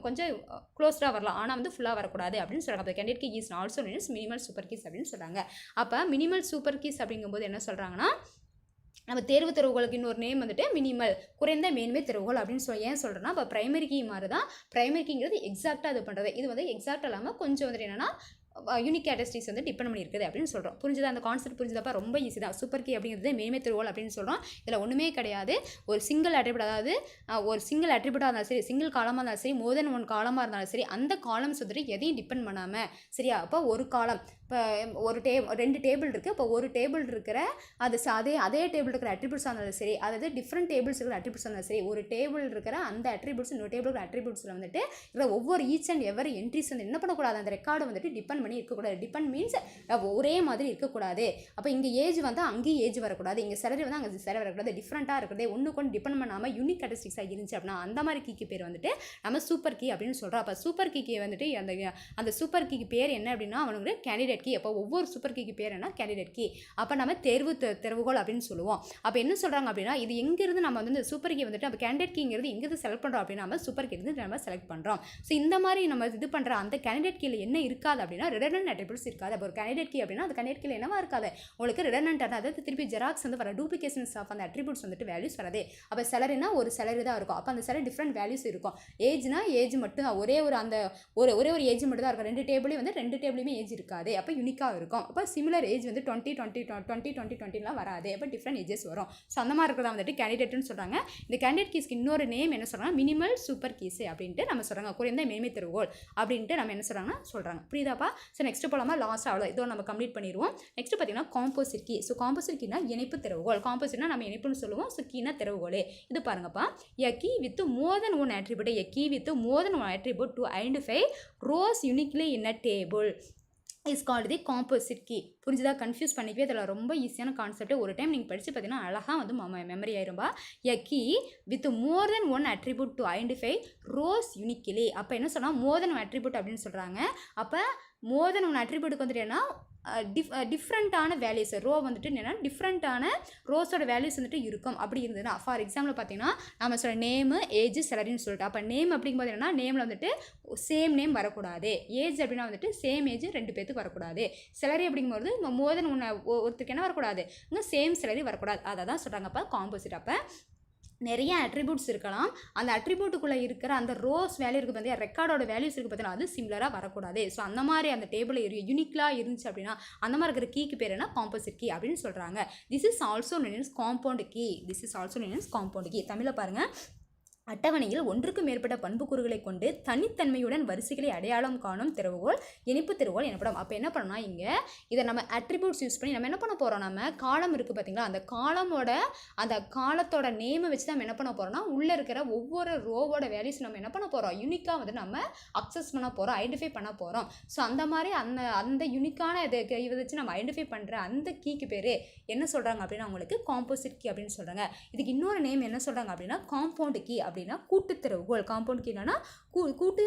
கொஞ்சம் க்ளோஸ்டாக வரலாம், ஆனால் வந்து ஃபுல்லாக வரக்கூடாது அப்படின்னு சொல்கிறாங்க. அப்போ candidate key is also means minimal super keys அப்படின்னு சொல்கிறாங்க. அப்போ மினிமல் சூப்பர் கீஸ் அப்படிங்கும்போது என்ன சொல்கிறாங்கன்னா நம்ம தேர்வு திறவுகளுக்கு இன்னொரு நேம் வந்துட்டு மினிமல் குறைந்த மேன்மை திறவுகோல் அப்படின்னு ஏன் சொல்கிறேன்னா இப்போ பிரைமரி கீ மாதிரி தான். பிரைமரி கீங்கிறது எக்ஸாக்டாக இது பண்ணுறது, இது வந்து எக்ஸாக்ட் இல்லாமல் கொஞ்சம் வந்துட்டு என்னென்னா யூனிக் கேரக்டரிஸ்டிக்ஸ் வந்து டிபெண்ட் பண்ணி இருக்குது அப்படின்னு சொல்கிறோம். புரிஞ்சுதா, அந்த கான்செப்ட் புரிஞ்சுதாப்பா, ரொம்ப ஈஸி தான். சூப்பர் கீ அப்படிங்கிறது மேன்மை திறவுகோல் அப்படின்னு சொல்கிறோம். இதில் ஒன்றுமே கிடையாது. ஒரு சிங்கிள் அட்ரிபியூட், அதாவது ஒரு சிங்கிள் அட்ரிபியூட்டாக இருந்தாலும் சரி, சிங்கிள் காலமாக இருந்தாலும் சரி, மோர் தென் 1 காலமாக இருந்தாலும் சரி, அந்த காலம்ஸ் வந்துட்டு எதையும் டிபெண்ட் பண்ணாமல் சரியா. அப்போ ஒரு காலம் இப்போ ஒரு 2 டேபிள் இருக்குது. இப்போ ஒரு டேபிள் இருக்கிற அதே டேபிள் இருக்கிற அட்ரிபியூட்ஸாக இருந்தாலும் சரி, அதாவது டிஃப்ரெண்ட் டேபிள்ஸ் இருக்கிற அட்ரிபியூட்ஸாக இருந்தாலும் சரி, ஒரு டேபிள் இருக்கிற அந்த அட்ரிபியூட்ஸ் இன்னொரு டேபிள் இருக்கிற அட்ரிபியூட்ஸில் வந்துட்டு இருக்கிற ஒவ்வொரு ஈச் அண்ட் எவரி என்ட்ரிஸ் வந்து என்ன பண்ணக்கூடாது, அந்த ரெக்கார்டு வந்துட்டு டிபெண்ட் பண்ணி இருக்கக்கூடாது. டிபெண்ட் மீன்ஸ் ஒரே மாதிரி இருக்கக்கூடாது. அப்போ இங்கே ஏஜ் வந்து அங்கேயும் ஏஜ் வரக்கூடாது, இங்கே சேலரி வந்து அங்கே சேலரி வரக்கூடாது, டிஃப்ரெண்ட்டாக இருக்கிறது ஒன்றுக்கு ஒன்று டிபெண்ட் பண்ணாமல் யூனிக் கேரக்டரிஸ்டிக்ஸாக இருந்துச்சு அப்படின்னா அந்த மாதிரி கீக்கு பேர் வந்துட்டு நம்ம சூப்பர் கீ அப்படின்னு சொல்கிறோம். அப்போ சூப்பர் கீக்கு வந்துட்டு அந்த சூப்பர் கீக்கு பேர் என்ன அப்படின்னா அவனுக்கு கேண்டிடேட் கீ. அப்போ ஒவ்வொரு சூப்பர் கீக்கு பேர் என்ன, கேண்டிடேட் கீ. அப்போ நம்ம திறவுகோல் அப்படின்னு சொல்லுவோம். அப்போ என்ன சொல்கிறாங்க அப்படின்னா இது எங்கேருந்து நம்ம வந்து சூப்பர் கீ வந்துட்டு அப்போ கேண்டிடேட் கீங்கிறது எங்கேருந்து செலக்ட் பண்ணுறோம் அப்படின்னா நம்ம சூப்பர் கீ இருந்து நம்ம செலக்ட் பண்ணுறோம். ஸோ இந்த மாதிரி நம்ம இது பண்ணுற அந்த கேண்டிடேட் கீழே என்ன இருக்காது அப்படின்னா அப்படின்னா ரிடண்டன்ட் அட்ரிபியூட்ஸ் இருக்காது. அப்போ ஒரு கேண்டிடேட் கீ அப்படின்னா அது கேண்டிடேட் கீழே என்னவா இருக்காது, உங்களுக்கு ரிடண்டன்ட்டான அதாவது திருப்பி ஜெராக்ஸ் வந்து வர டூப்ளிகேஷன்ஸ் ஆஃப் அந்த அட்ரிபியூட்ஸ் வந்துட்டு வேல்யூஸ் வரதே. அப்போ சேலரினா ஒரு சேலரி தான் இருக்கும். அப்போ அந்த சேலரி டிஃப்ரெண்ட் வேல்யூஸ் இருக்கும். ஏஜ்னா ஏஜ் மட்டும் தான், ஒரே ஒரு ஏஜ் மட்டும் தான் இருக்கும். 2 டேபிளையும் வந்து 2 டேபிளையுமே ஏஜ் இருக்காது. அப்போ யூனிக்காக இருக்கும். அப்போ சிமிலர் ஏஜ் வந்து 20 வராது. அப்போ டிஃப்ரெண்ட் ஏஜஸ் வரும். ஸோ அந்த மாதிரி இருக்கிறதா வந்துட்டு கேண்டிடேட்னு சொல்கிறாங்க. இந்த கேண்டிடேட் கீஸ்க்கு இன்னொரு நேம் என்ன சொல்கிறாங்க, மினிமல் சூப்பர் கீஸ் அப்படின்ட்டு நம்ம சொல்கிறாங்க. குறைந்த மேன்மை திறவுகோல் அப்படின்ட்டு நம்ம என்ன சொல்கிறாங்கன்னா சொல்கிறாங்க. புரியுதாப்பா? ஸோ நெக்ஸ்ட் போலாமா, லாஸ்ட் அவ்வளோ இதோ நம்ம கம்ப்ளீட் பண்ணிடுவோம். நெக்ஸ்ட் பார்த்தீங்கன்னா காம்போசிட் கீ. ஸோ காம்போசிட் கீனா இணைப்பு திறவுகோல். காம்போசிட்னா நம்ம இணைப்புன்னு சொல்லுவோம். ஸோ கீனா திறவுகோலே. இது பாருங்கப்பா, a key with more than one attribute, a key with more than one attribute to identify rows uniquely in a table is called the composite key. புரிஞ்சுதா? Confuse பண்ணிக்கவே இதில் ரொம்ப ஈஸியான கான்செப்ட். ஒரு டைம் நீங்கள் படித்து பார்த்தீங்கன்னா அழகாக வந்து மெமரி ஆயிரும்பா. A key with more than one attribute to identify rows uniquely. அப்போ என்ன சொன்னால் மோர் தென் ஒன் அட்ரிபியூட் அப்படின்னு சொல்கிறாங்க. அப்போ மோர் தென் ஒன் அட்ரிபியூட்டுக்கு வந்துட்டு என்ன டிஃப்ரெண்ட்டான வேல்யூஸ் ரோ வந்துட்டு என்னென்னா டிஃப்ரெண்ட்டான ரோஸோட வேல்யூஸ் வந்துட்டு இருக்கும். அப்படி இருந்ததுன்னா ஃபார் எக்ஸாம்பிள் பார்த்தீங்கன்னா நம்ம சொல்ல நேமு ஏஜ் சேலரின்னு சொல்லிட்டு, அப்போ நேம் அப்படிங்கும்போது என்னன்னா நேமில் வந்துட்டு சேம் நேம் வரக்கூடாது. ஏஜ் அப்படின்னா வந்துட்டு சேம் ஏஜ் 2 பேத்துக்கு வரக்கூடாது. சேலரி அப்படிங்கும்போது மோர் தென் ஒருத்தருக்கு என்ன வரக்கூடாது, இங்கே சேம் சேலரி வரக்கூடாது. அதை தான் சொல்கிறாங்க. அப்போ காம்போசிட். அப்போ நிறைய அட்ரிபியூட்ஸ் இருக்கலாம். அந்த அட்ரிபியூட்டுக்குள்ளே இருக்கிற அந்த ரோஸ் வேல்யூ இருக்குது பார்த்தியா, ரெக்கார்டோட வேல்யூஸ் இருக்குது பார்த்தீங்கன்னா அது சிமிலராக வரக்கூடாது. ஸோ அந்த மாதிரி அந்த டேபிள் யூனிக்லாக இருந்துச்சு அப்படின்னா அந்த மாதிரி இருக்கிற கீக்கு பேர் என்ன, காம்போசிட் கீ அப்படின்னு சொல்கிறாங்க. This is also known as compound key. This is also known as compound key. தமிழில் பாருங்கள், அட்டவணையில் ஒன்றுக்கு மேற்பட்ட பண்புக்கூறுகளை கொண்டு தனித்தன்மையுடன் வரிசைகளை அடையாளம் காணும் திறவுகோல் இணைப்பு திறவுகோல் எனப்படும். அப்போ என்ன பண்ணணும்னா இங்கே இதை நம்ம அட்ரிபியூட்ஸ் யூஸ் பண்ணி நம்ம என்ன பண்ண போகிறோம், நம்ம காலம் இருக்குது பார்த்தீங்களா, அந்த காலத்தோட நேமை வச்சு நம்ம என்ன பண்ண போகிறோம்னா உள்ளே இருக்கிற ஒவ்வொரு ரோவோட வேல்யூஸ் நம்ம என்ன பண்ண போகிறோம், யூனிக்காக வந்து நம்ம அக்சஸ் பண்ண போகிறோம், ஐடென்டிஃபை பண்ண போகிறோம். ஸோ அந்த மாதிரி அந்த யூனிக்கான இதை வச்சு நம்ம ஐடென்டிஃபை பண்ணுற அந்த கீக்கு பேர் என்ன சொல்கிறாங்க அப்படின்னா உங்களுக்கு காம்போசிட் கீ அப்படின்னு சொல்கிறாங்க. இதுக்கு இன்னொரு நேம் என்ன சொல்கிறாங்க அப்படின்னா காம்பவுண்ட் கீ அப்படின்னா கூட்டு திறவுகோல். காம்பவுண்ட் கீ என்னன்னா கூட்டு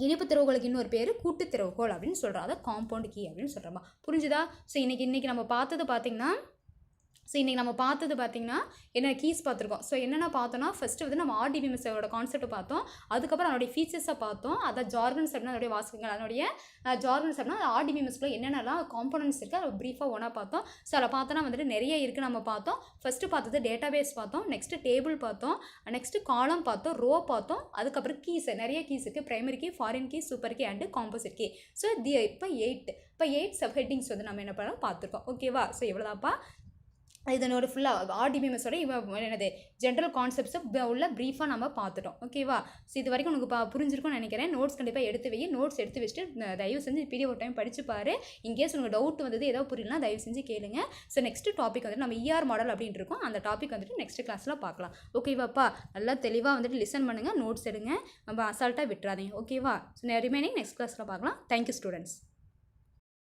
இணைப்பு திறவுகோலுக்கு இன்னொரு பேர் கூட்டு திறவுகோல் அப்படின்னு சொல்கிறோம். அதை காம்பவுண்ட் கீ அப்படின்னு சொல்கிறோமா. புரிஞ்சுதா? ஸோ இன்றைக்கி நம்ம பார்த்தது பார்த்திங்கன்னா என்ன கீஸ் பார்த்துருக்கோம். ஸோ என்னென்ன பார்த்தோன்னா ஃபஸ்ட்டு வந்து நம்ம ஆர்டிபிஎம்எஸோட கான்செப்ட் பார்த்தோம். அதுக்கப்புறம் அதனுடைய ஃபீச்சர்ஸை பார்த்தோம். அதை ஜார்கன்ஸ் அப்படின்னா அதனுடைய வாசகங்கள், அதனுடைய ஜார்கன்ஸ் அப்படின்னா ஆர்டிபிஎம்எஸ்க்குள்ள என்னென்னலாம் காம்பனன்ட்ஸ் இருக்குது அதை ப்ரீஃபாக ஒன்றா பார்த்தோம். ஸோ அதில் பார்த்தோன்னா வந்துட்டு நிறைய இருக்குது நம்ம பார்த்தோம். ஃபஸ்ட்டு பார்த்தது டேட்டாபேஸ் பார்த்தோம், நெக்ஸ்ட்டு டேபிள் பார்த்தோம், நெக்ஸ்ட்டு காலம் பார்த்தோம், ரோ பார்த்தோம், அதுக்கப்புறம் கீஸ் நிறைய கீஸ் இருக்குது, primary key, foreign key, super key and composite key. So இப்போ 8 சப் ஹெட்டிங்ஸ் வந்து நம்ம என்ன பண்ணோம் பார்த்துருக்கோம். ஓகேவா? ஸோ எவ்வளோதாப்பா இதனோட ஃபுல்லாக ஆர்டிபிஎம்எஸோட என்னது ஜென்ரல் கான்செப்ட்ஸை உள்ள ப்ரீஃபாக நம்ம பார்த்துட்டோம். ஓகேவா? ஸோ இது வரைக்கும் உங்களுக்கு புரிஞ்சிருக்கும்னு நினைக்கிறேன். நோட்ஸ் கண்டிப்பாக எடுத்து வை. நோட்ஸ் எடுத்து வச்சுட்டு தயவு செஞ்சு பிடிஎஃப் ஒரு டைம் படித்து பாரு. இன்கேஸ் உங்களுக்கு டவுட் வந்தது ஏதோ புரியலனா தயவு செஞ்சு கேளுங்க. ஸோ நெக்ஸ்ட் டாபிக் வந்துட்டு நம்ம ER மாடல் அப்படின்ட்டு இருக்கோம். அந்த டாபிக் வந்துட்டு நெக்ஸ்ட் கிளாஸில் பார்க்கலாம். ஓகேவாப்பா? நல்லா தெளிவாக வந்துட்டு லிசன் பண்ணுங்கள், நோட்ஸ் எடுங்க, நம்ம அசால்ட்டாக விட்டுறாதீங்க. ஓகேவா? ஸோ ரிமைனிங் நெக்ஸ்ட் கிளாஸில் பார்க்கலாம். Thank you students.